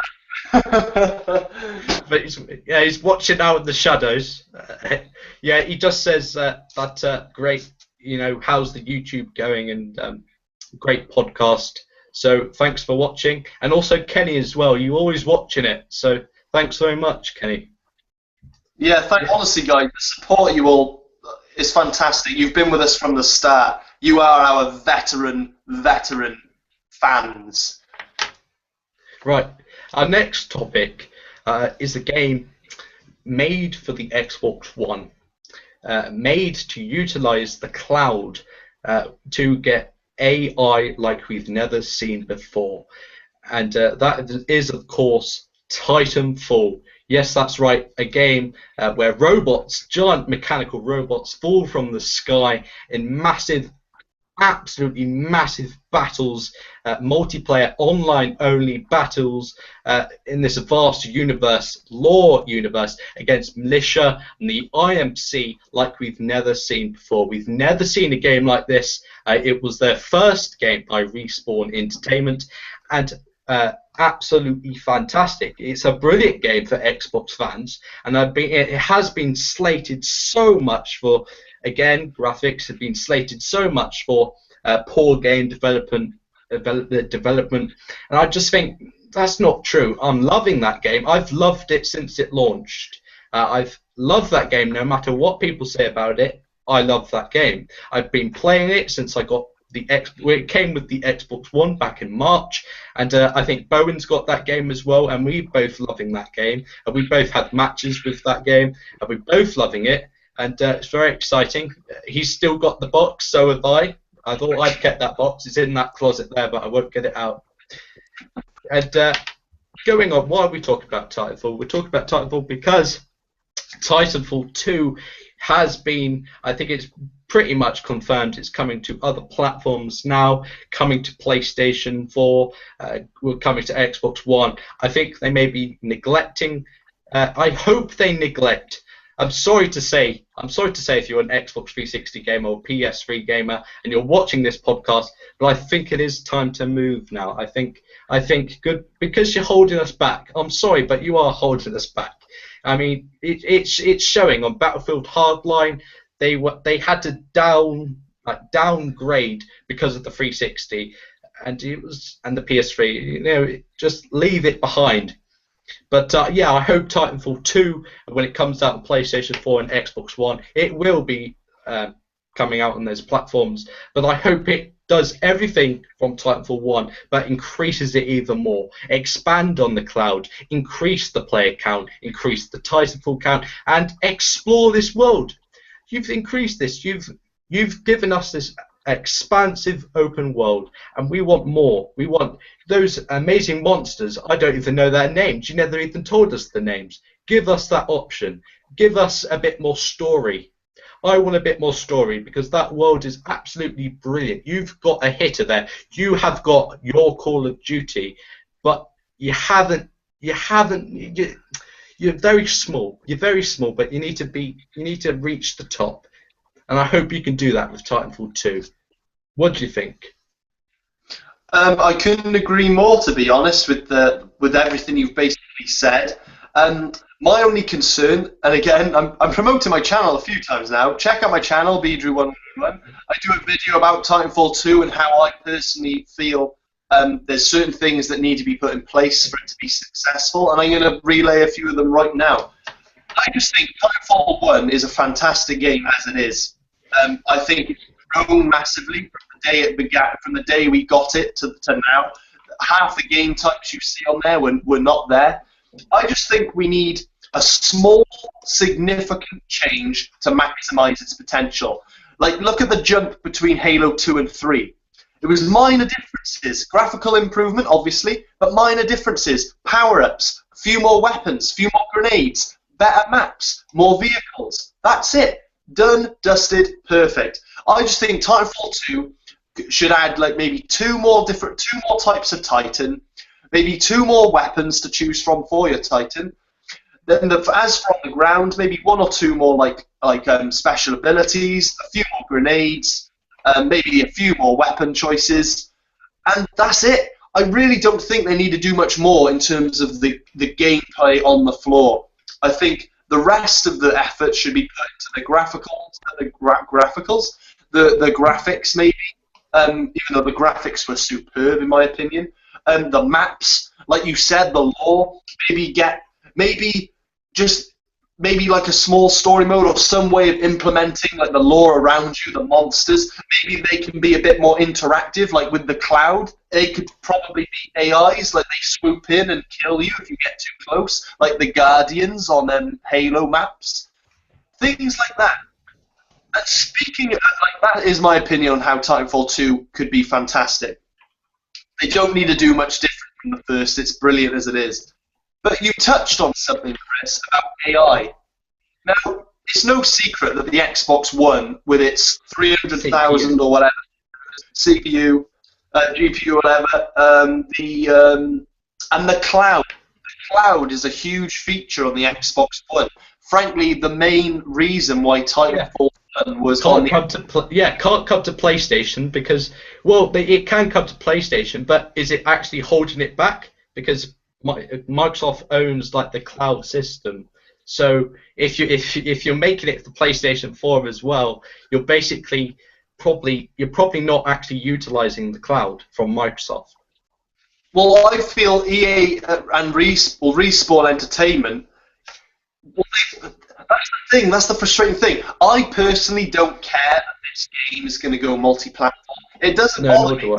But he's watching out in the shadows. Yeah, he just says that great, how's the YouTube going, and great podcast. So thanks for watching, and also Kenny as well. You always watching it, so thanks very much, Kenny. Yeah, honestly, guys, the support you all is fantastic. You've been with us from the start. You are our veteran fans. Right. Our next topic is a game made for the Xbox One, made to utilize the cloud to get AI like we've never seen before. And that is, of course, Titanfall. Yes, that's right, a game where robots, giant mechanical robots, fall from the sky in massive, absolutely massive battles, multiplayer, online-only battles in this vast universe, lore universe, against militia and the IMC like we've never seen before. We've never seen a game like this. It was their first game by Respawn Entertainment, and absolutely fantastic. It's a brilliant game for Xbox fans, and it has been slated so much for, again, graphics have been slated so much for poor game development, and I just think that's not true. I'm loving that game. I've loved it since it launched. I've loved that game no matter what people say about it. I love that game. I've been playing it since I got it came with the Xbox One back in March, and I think Bowen's got that game as well, and we're both loving that game, and we both had matches with that game, and we're both loving it, and it's very exciting. He's still got the box, so have I. I thought I'd kept that box. It's in that closet there, but I won't get it out. And going on, why are we talking about Titanfall? We're talking about Titanfall because Titanfall 2 has been, I think it's pretty much confirmed it's coming to other platforms now, coming to PlayStation 4, coming to Xbox One. I think they may be neglecting. I hope they neglect. I'm sorry to say if you're an Xbox 360 gamer or PS3 gamer and you're watching this podcast, but I think it is time to move now. I think good because you're holding us back. I'm sorry, but you are holding us back. I mean, it's showing on Battlefield Hardline. They had to downgrade because of the 360 and the PS3. You know, just leave it behind. But yeah, I hope Titanfall 2, when it comes out on PlayStation 4 and Xbox One, it will be coming out on those platforms. But I hope it does everything from Titanfall 1, but increases it even more. Expand on the cloud, increase the player count, increase the Titanfall count, and explore this world. You've increased this. You've given us this expansive open world, and we want more. We want those amazing monsters. I don't even know their names. You never even told us the names. Give us that option. Give us a bit more story. I want a bit more story because that world is absolutely brilliant. You've got a hitter there. You have got your Call of Duty, but you're very small. You're very small, but you need to reach the top. And I hope you can do that with Titanfall 2. What do you think? I couldn't agree more, to be honest, with everything you've basically said. My only concern, and again, I'm promoting my channel a few times now. Check out my channel, BDrew111. I do a video about Titanfall 2 and how I personally feel there's certain things that need to be put in place for it to be successful, and I'm going to relay a few of them right now. I just think Titanfall 1 is a fantastic game as it is. I think it's grown massively from the day it began, from the day we got it to now. Half the game types you see on there were not there. I just think we need a small, significant change to maximize its potential. Like, look at the jump between Halo 2 and 3. It was minor differences. Graphical improvement, obviously, but minor differences. Power-ups, a few more weapons, a few more grenades, better maps, more vehicles. That's it. Done, dusted, perfect. I just think Titanfall 2 should add like maybe two more types of Titan, maybe 2 more weapons to choose from for your Titan. Then, as from the ground, maybe 1 or 2 more like special abilities, a few more grenades, maybe a few more weapon choices, and that's it. I really don't think they need to do much more in terms of the gameplay on the floor. I think the rest of the effort should be put into the the graphics maybe, even though the graphics were superb in my opinion. The maps, like you said, the lore, maybe like a small story mode or some way of implementing like the lore around you, the monsters. Maybe they can be a bit more interactive, like with the cloud. They could probably be AIs, like they swoop in and kill you if you get too close, like the Guardians on Halo maps. Things like that. And speaking of that is my opinion on how Titanfall 2 could be fantastic. They don't need to do much different from the first. It's brilliant as it is. But you touched on something, Chris, about AI. Now, it's no secret that the Xbox One, with its 300,000 or whatever CPU, GPU, whatever, and the cloud. The cloud is a huge feature on the Xbox One. Frankly, the main reason why Titanfall was can't come to PlayStation because, well, it can come to PlayStation, but is it actually holding it back? Because Microsoft owns like the cloud system, so if you're making it for PlayStation 4 as well, you're probably not actually utilizing the cloud from Microsoft. Well, I feel EA and Respawn Entertainment. Well, that's the thing. That's the frustrating thing. I personally don't care that this game is going to go multi-platform. It doesn't bother me.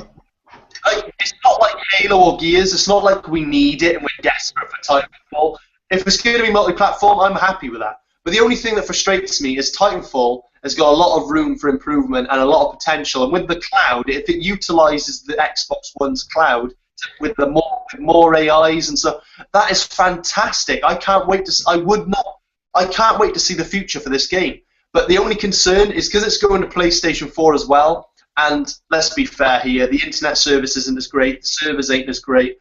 It's not like Halo or Gears. It's not like we need it and we're desperate for Titanfall. If it's going to be multi-platform, I'm happy with that. But the only thing that frustrates me is Titanfall has got a lot of room for improvement and a lot of potential. And with the cloud, if it utilizes the Xbox One's cloud with the more AIs and stuff, that is fantastic. I can't wait to see the future for this game. But the only concern is because it's going to PlayStation 4 as well. And let's be fair here, the internet service isn't as great, the servers ain't as great.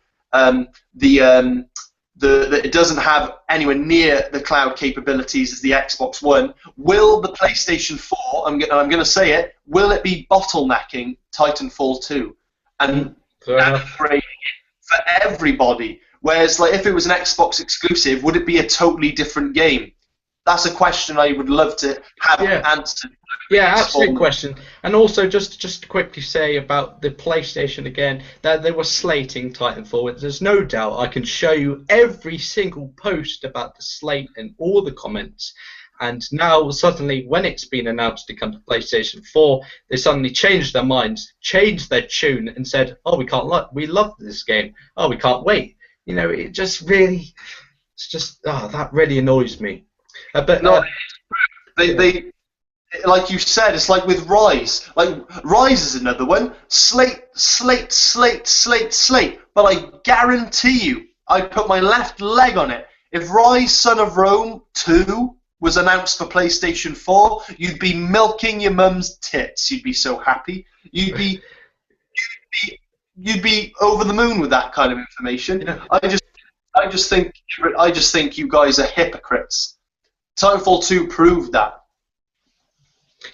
It doesn't have anywhere near the cloud capabilities as the Xbox One. Will the PlayStation 4, I'm going to say it, will it be bottlenecking Titanfall 2 and upgrading it for everybody? Whereas, like, if it was an Xbox exclusive, would it be a totally different game? That's a question I would love to have answered. Yeah, absolute question. And also, just to quickly say about the PlayStation again, that they were slating Titanfall. There's no doubt I can show you every single post about the slate and all the comments. And now, suddenly, when it's been announced to come to PlayStation 4, they suddenly changed their minds, changed their tune, and said, "Oh, we love this game. Oh, we can't wait." You know, it just really, that really annoys me. But no, they like you said, it's like with Rise. Like, Rise is another one. Slate. But I guarantee you, I'd put my left leg on it. If Rise Son of Rome 2 was announced for PlayStation 4, you'd be milking your mum's tits. You'd be so happy. You'd be over the moon with that kind of information. Yeah. I just think you guys are hypocrites. Titanfall 2 proved that.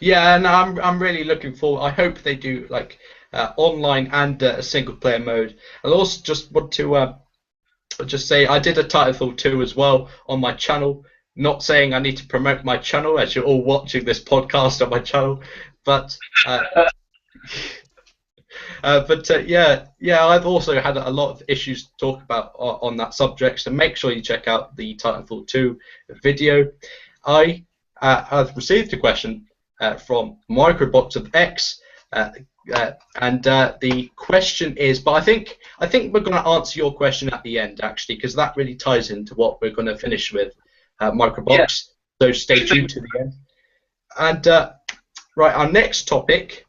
Yeah, and I'm really looking forward. I hope they do like online and a single player mode. I also just want to just say I did a Titanfall 2 as well on my channel. Not saying I need to promote my channel as you're all watching this podcast on my channel, but yeah, I've also had a lot of issues to talk about on that subject. So make sure you check out the Titanfall 2 video. I have received a question from Microbots of X, and the question is, but I think we're going to answer your question at the end actually, because that really ties into what we're going to finish with, Microbots. Yeah. So stay tuned to the end. And right, our next topic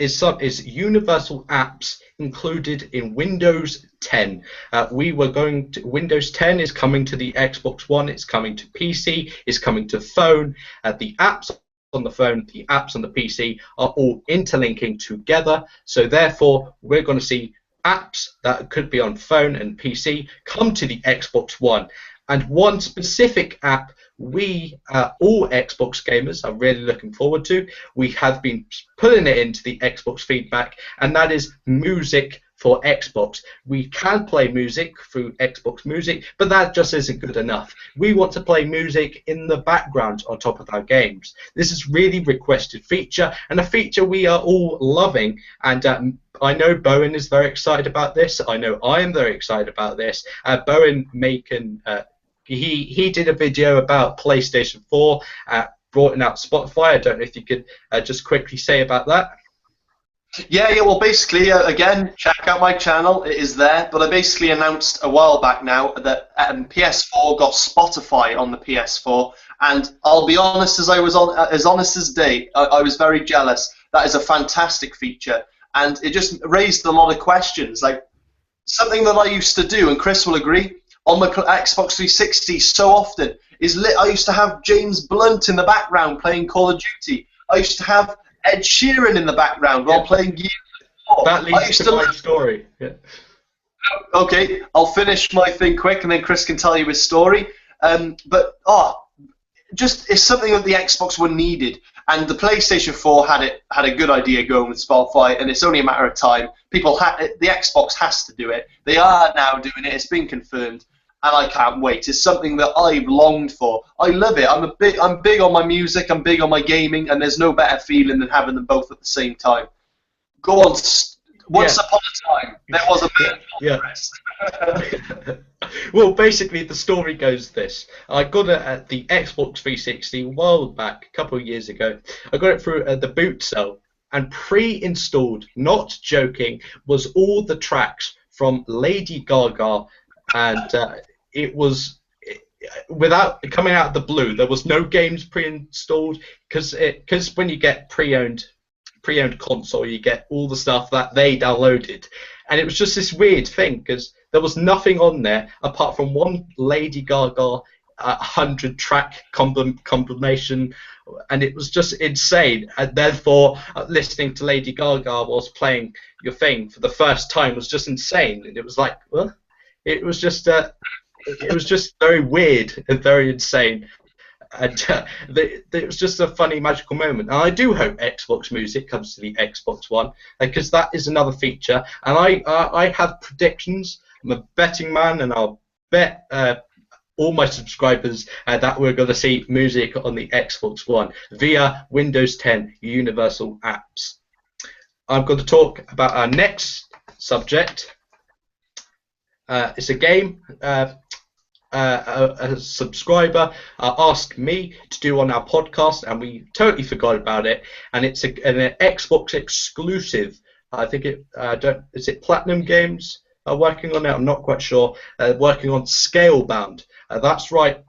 is universal apps included in Windows 10. Windows 10 is coming to the Xbox One, it's coming to PC, it's coming to phone. The apps on the phone, the apps on the PC are all interlinking together. So therefore, we're going to see apps that could be on phone and PC come to the Xbox One. And one specific app we, all Xbox gamers, are really looking forward to. We have been putting it into the Xbox feedback, and that is music for Xbox. We can play music through Xbox Music, but that just isn't good enough. We want to play music in the background on top of our games. This is really requested feature, and a feature we are all loving, and I know Bowen is very excited about this. I know I am very excited about this. Bowen he did a video about PlayStation 4, brought out Spotify. I don't know if you could just quickly say about that. Yeah, well, basically, again, check out my channel, it is there, but I basically announced a while back now that PS4 got Spotify on the PS4, and I'll be honest, as honest as day, I was very jealous. That is a fantastic feature, and it just raised a lot of questions, like something that I used to do, and Chris will agree, on my Xbox 360 so often, I used to have James Blunt in the background playing Call of Duty. I used to have Ed Sheeran in the background while playing Gears of War. That leads to my story. Yeah. Okay, I'll finish my thing quick, and then Chris can tell you his story. Just it's something that the Xbox One needed, and the PlayStation 4 had a good idea going with Spotify, and it's only a matter of time. The Xbox has to do it. They are now doing it. It's been confirmed. And I can't wait. It's something that I've longed for. I love it. I'm big on my music. I'm big on my gaming, and there's no better feeling than having them both at the same time. Go on. Once upon a time, there was a man. Well, basically, the story goes this. I got it at the Xbox 360 a while back, a couple of years ago. I got it through the boot cell, and pre-installed, not joking, was all the tracks from Lady Gaga, and it was without coming out of the blue. There was no games pre-installed because when you get pre-owned console, you get all the stuff that they downloaded, and it was just this weird thing because there was nothing on there apart from one Lady Gaga 100-track combination, and it was just insane. And therefore, listening to Lady Gaga whilst playing your thing for the first time was just insane. And it was like, well, it was just very weird and very insane. And it was just a funny, magical moment. And I do hope Xbox Music comes to the Xbox One, because that is another feature. And I have predictions. I'm a betting man, and I'll bet all my subscribers that we're going to see music on the Xbox One via Windows 10 Universal Apps. I'm going to talk about our next subject. It's a game. A subscriber asked me to do on our podcast, and we totally forgot about it. And it's an Xbox exclusive. I think is it Platinum Games are working on it? I'm not quite sure. Working on Scalebound. That's right.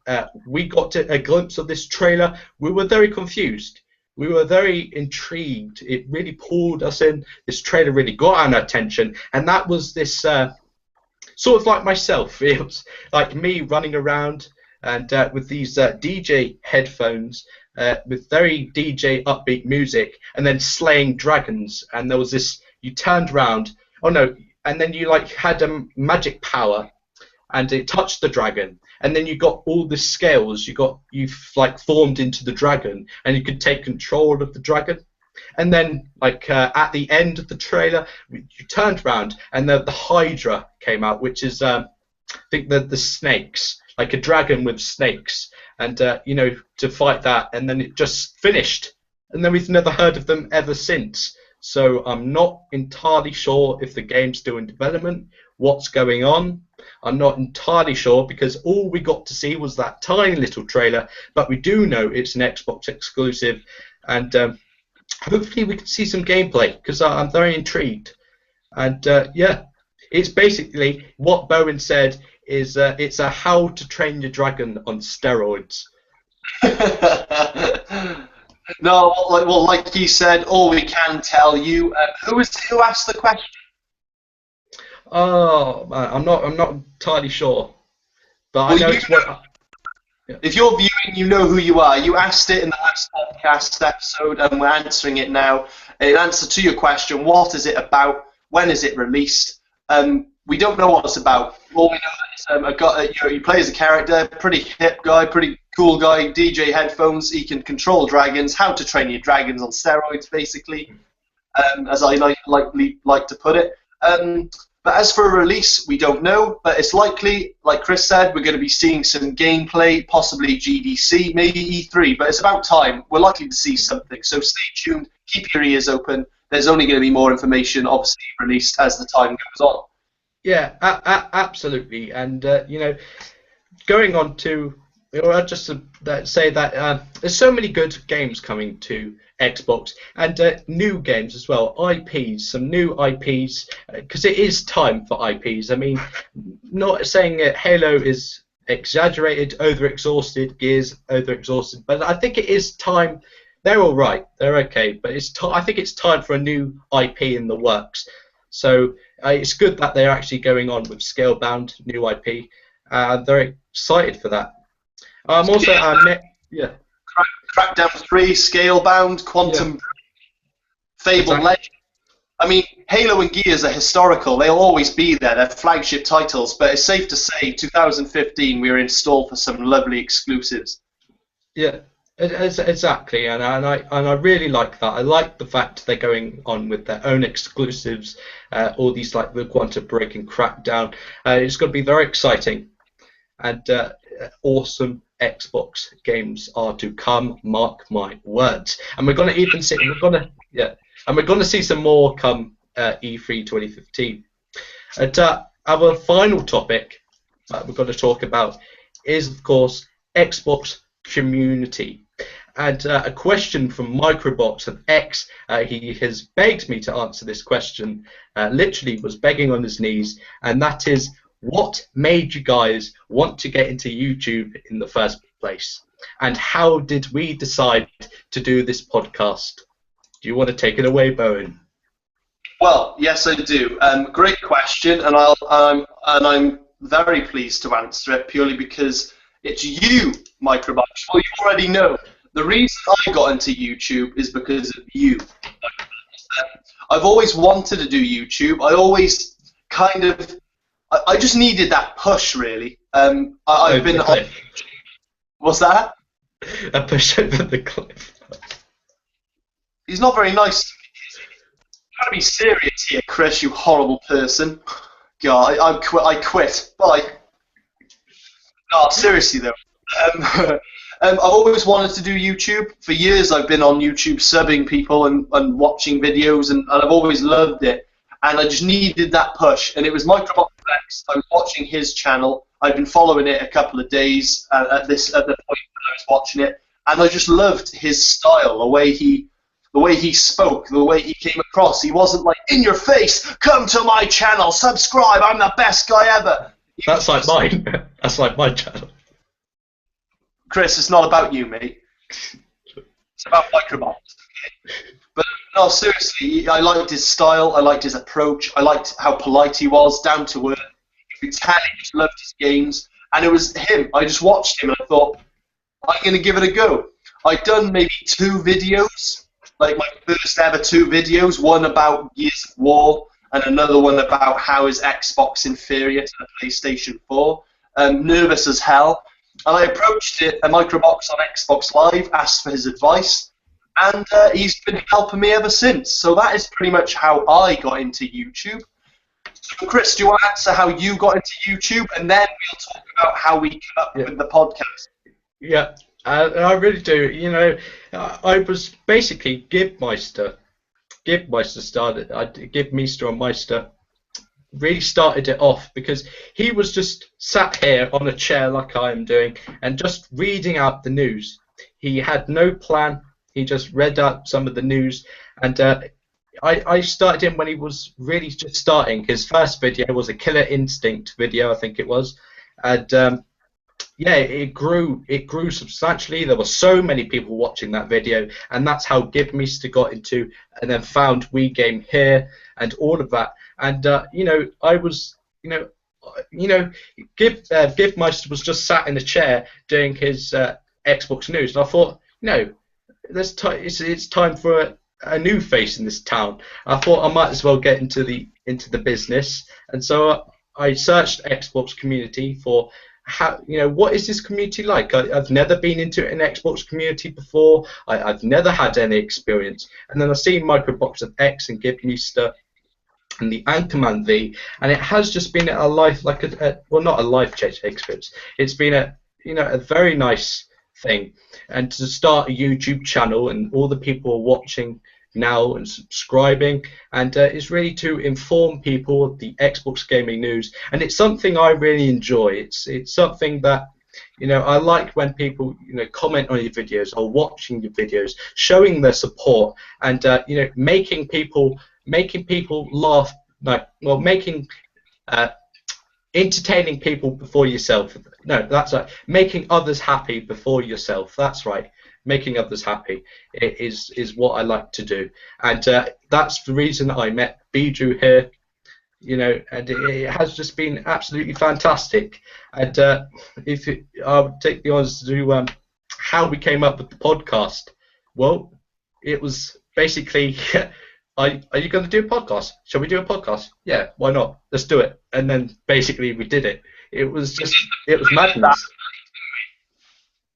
We got a glimpse of this trailer. We were very confused. We were very intrigued. It really pulled us in. This trailer really got our attention, and that was this. Sort of like myself, it was like me running around and with these DJ headphones with very DJ upbeat music, and then slaying dragons. And there was this, you turned around, oh no, and then you like had a magic power, and it touched the dragon, and then you got all the scales. You like formed into the dragon, and you could take control of the dragon. And then, like at the end of the trailer, you turned around and the Hydra came out, which is I think the snakes, like a dragon with snakes, and you know, to fight that. And then it just finished, and then we've never heard of them ever since. So I'm not entirely sure if the game's still in development, what's going on. I'm not entirely sure, because all we got to see was that tiny little trailer. But we do know it's an Xbox exclusive, and hopefully we can see some gameplay, because I'm very intrigued. And yeah, it's basically what Bowen said is it's a How to Train Your Dragon on steroids. No, well, like you said, all we can tell you. Who asked the question? Oh man, I'm not entirely sure, but well, I know it's what. Yeah. If you're viewing, you know who you are. You asked it in the last podcast episode, and we're answering it now. In answer to your question, what is it about? When is it released? We don't know what it's about. All we know is he plays a character, pretty hip guy, pretty cool guy, DJ headphones. He can control dragons. How to train your dragons on steroids, basically, as I like to put it. But as for a release, we don't know, but it's likely, like Chris said, we're going to be seeing some gameplay, possibly GDC, maybe E3, but it's about time. We're likely to see something, so stay tuned, keep your ears open. There's only going to be more information, obviously, released as the time goes on. Yeah, absolutely. And, you know, going on to, just to say that there's so many good games coming to Xbox, and new games as well, IPs, some new IPs, because it is time for IPs. I mean, not saying that Halo is exaggerated, over-exhausted, Gears over-exhausted, but I think it is time. They're all right, they're okay, but I think it's time for a new IP in the works. So it's good that they're actually going on with Scalebound, new IP. They're excited for that. Also, yeah. Crackdown 3, Scalebound, Quantum, Fable Legend. I mean, Halo and Gears are historical. They'll always be there. They're flagship titles. But it's safe to say, 2015, we're in store for some lovely exclusives. Yeah, exactly. And I really like that. I like the fact they're going on with their own exclusives. All these like the Quantum Break and Crackdown. It's going to be very exciting, and awesome Xbox games are to come, mark my words. And we're going to even see, and we're going to see some more come E3 2015. And our final topic we're going to talk about is, of course, Xbox community. And a question from Microbox of X, he has begged me to answer this question, literally was begging on his knees, and that is, what made you guys want to get into YouTube in the first place? And how did we decide to do this podcast? Do you want to take it away, Bowen? Well, yes, I do. Great question, and I'm very pleased to answer it, purely because It's you, Microbox. Well, you already know. The reason I got into YouTube is because of you. I've always wanted to do YouTube. I always kind of, I just needed that push, really. I've been on. What's that? A push over the cliff. He's not very nice. You gotta be serious here, Chris. You horrible person. God, I quit. Bye. No, seriously though. I've always wanted to do YouTube. For years I've been on YouTube subbing people and watching videos, and I've always loved it. And I just needed that push. And it was Microbox X. I was watching his channel. I'd been following it a couple of days at the point that I was watching it, and I just loved his style, the way he spoke, the way he came across. He wasn't like, in your face, come to my channel, subscribe, I'm the best guy ever. That's like mine. That's like my channel. Chris, it's not about you, mate. It's about Microbox. But no, seriously, I liked his style, I liked his approach, I liked how polite he was, down to earth. He could tell he just loved his games, and it was him. I just watched him and I thought, I'm going to give it a go. I'd done maybe 2 videos, like my first ever 2 videos, one about Gears of War and another one about how is Xbox inferior to the PlayStation 4. Nervous as hell. And I approached it, a Microbox on Xbox Live, asked for his advice, and he's been helping me ever since. So that is pretty much how I got into YouTube. So Chris, do you want to answer how you got into YouTube, and then we'll talk about how we came up with the podcast? Yeah, I really do. You know, I was basically Gibmeister. Gibmeister started. Gibmeister or Meister really started it off because he was just sat here on a chair like I am doing and just reading out the news. He had no plan. He just read out some of the news, and I started him when he was really just starting. His first video was a Killer Instinct video, I think it was, and yeah, it grew substantially. There were so many people watching that video, and that's how Gibmeister got into, and then found We Game Here and all of that. And you know, I was, Gibmeister was just sat in a chair doing his Xbox news, and I thought, it's time for a new face in this town. I thought I might as well get into the business, and so I searched Xbox community for what is this community like? I've never been into an Xbox community before. I've never had any experience, and then I see Microbox of X and Gibmeister and the Anchorman V, and it has just been a life not a life-changing experience. It's been a very nice thing, and to start a YouTube channel and all the people watching now and subscribing, and it's really to inform people of the Xbox gaming news, and it's something I really enjoy. It's something that I like when people comment on your videos or watching your videos, showing their support, and making people laugh, entertaining people before yourself. No, that's right. Making others happy before yourself. That's right. Making others happy is what I like to do, and that's the reason I met Bijou here. And it has just been absolutely fantastic. And I would take the honours to do how we came up with the podcast. Well, it was basically, are you going to do a podcast? Shall we do a podcast? Yeah, why not? Let's do it. And then basically we did it. It was madness.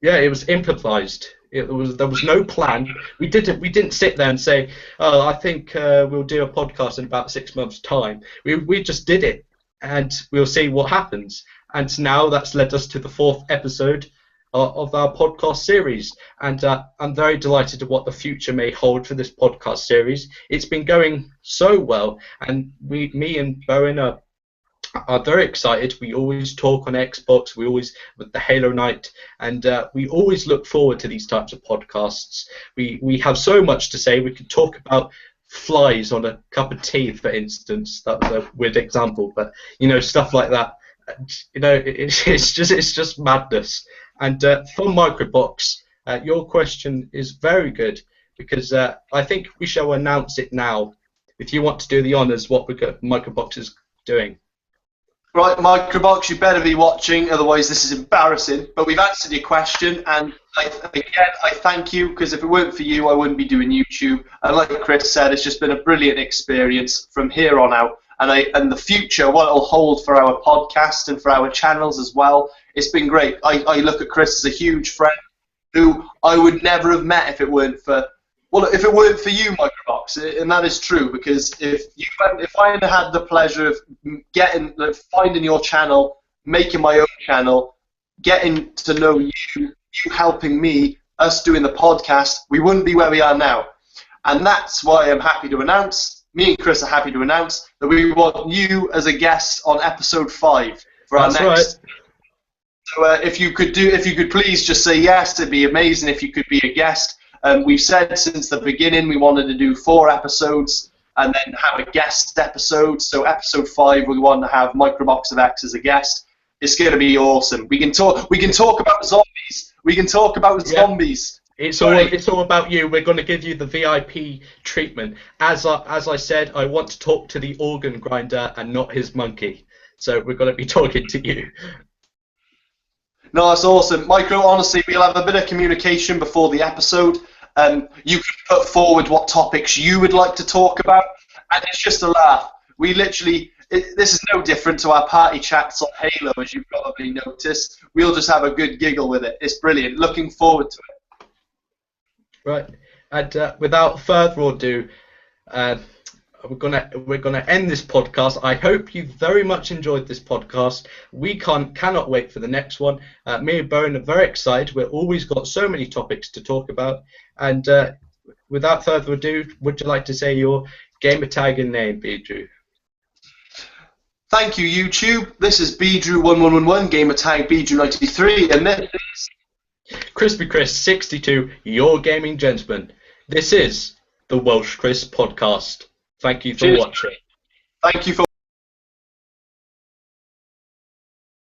Yeah, it was improvised. There was no plan. We didn't sit there and say, oh, I think we'll do a podcast in about 6 months' time. We just did it, and we'll see what happens. And now that's led us to the 4th episode of our podcast series, and I'm very delighted at what the future may hold for this podcast series. It's been going so well, and me and Bowen are very excited. We always talk on Xbox, we always with the Halo Night, and we always look forward to these types of podcasts. We have so much to say. We could talk about flies on a cup of tea, for instance. That was a weird example, but stuff like that. It's just madness. And from Microbox, your question is very good, because I think we shall announce it now. If you want to do the honours, what Microbox is doing. Right, Microbox, you better be watching, otherwise this is embarrassing. But we've answered your question, and I thank you, because if it weren't for you, I wouldn't be doing YouTube. And like Chris said, it's just been a brilliant experience from here on out. And the future, what it'll hold for our podcast and for our channels as well, it's been great. I look at Chris as a huge friend who I would never have met if it weren't for you, Microbox, and that is true, because if I had had the pleasure of finding your channel, making my own channel, getting to know you helping me, us doing the podcast, we wouldn't be where we are now. And that's why I'm happy to announce, me and Chris are happy to announce, that we want you as a guest on episode 5 for our next. Right. So if you could please just say yes, it'd be amazing if you could be a guest. We've said since the beginning we wanted to do 4 episodes and then have a guest episode. So episode 5 we want to have Microbox of X as a guest. It's going to be awesome. We can talk about zombies. We can talk about zombies. It's all about you. We're going to give you the VIP treatment. As I said, I want to talk to the organ grinder and not his monkey. So we're going to be talking to you. No, that's awesome. Micro, honestly, we'll have a bit of communication before the episode. You can put forward what topics you would like to talk about, and it's just a laugh. We literally, this is no different to our party chats on Halo, as you've probably noticed. We'll just have a good giggle with it. It's brilliant. Looking forward to it. Right, and without further ado, we're gonna end this podcast. I hope you very much enjoyed this podcast. We cannot wait for the next one. Me and Bowen are very excited. We've always got so many topics to talk about. And without further ado, would you like to say your gamer tag and name, Beedrew? Thank you, YouTube. This is Beedrew1111, gamer tag Beedrew93, and this is Crispy Chris 62, your gaming gentleman. This is the Welsh Crisp podcast. Thank you for watching. Thank you for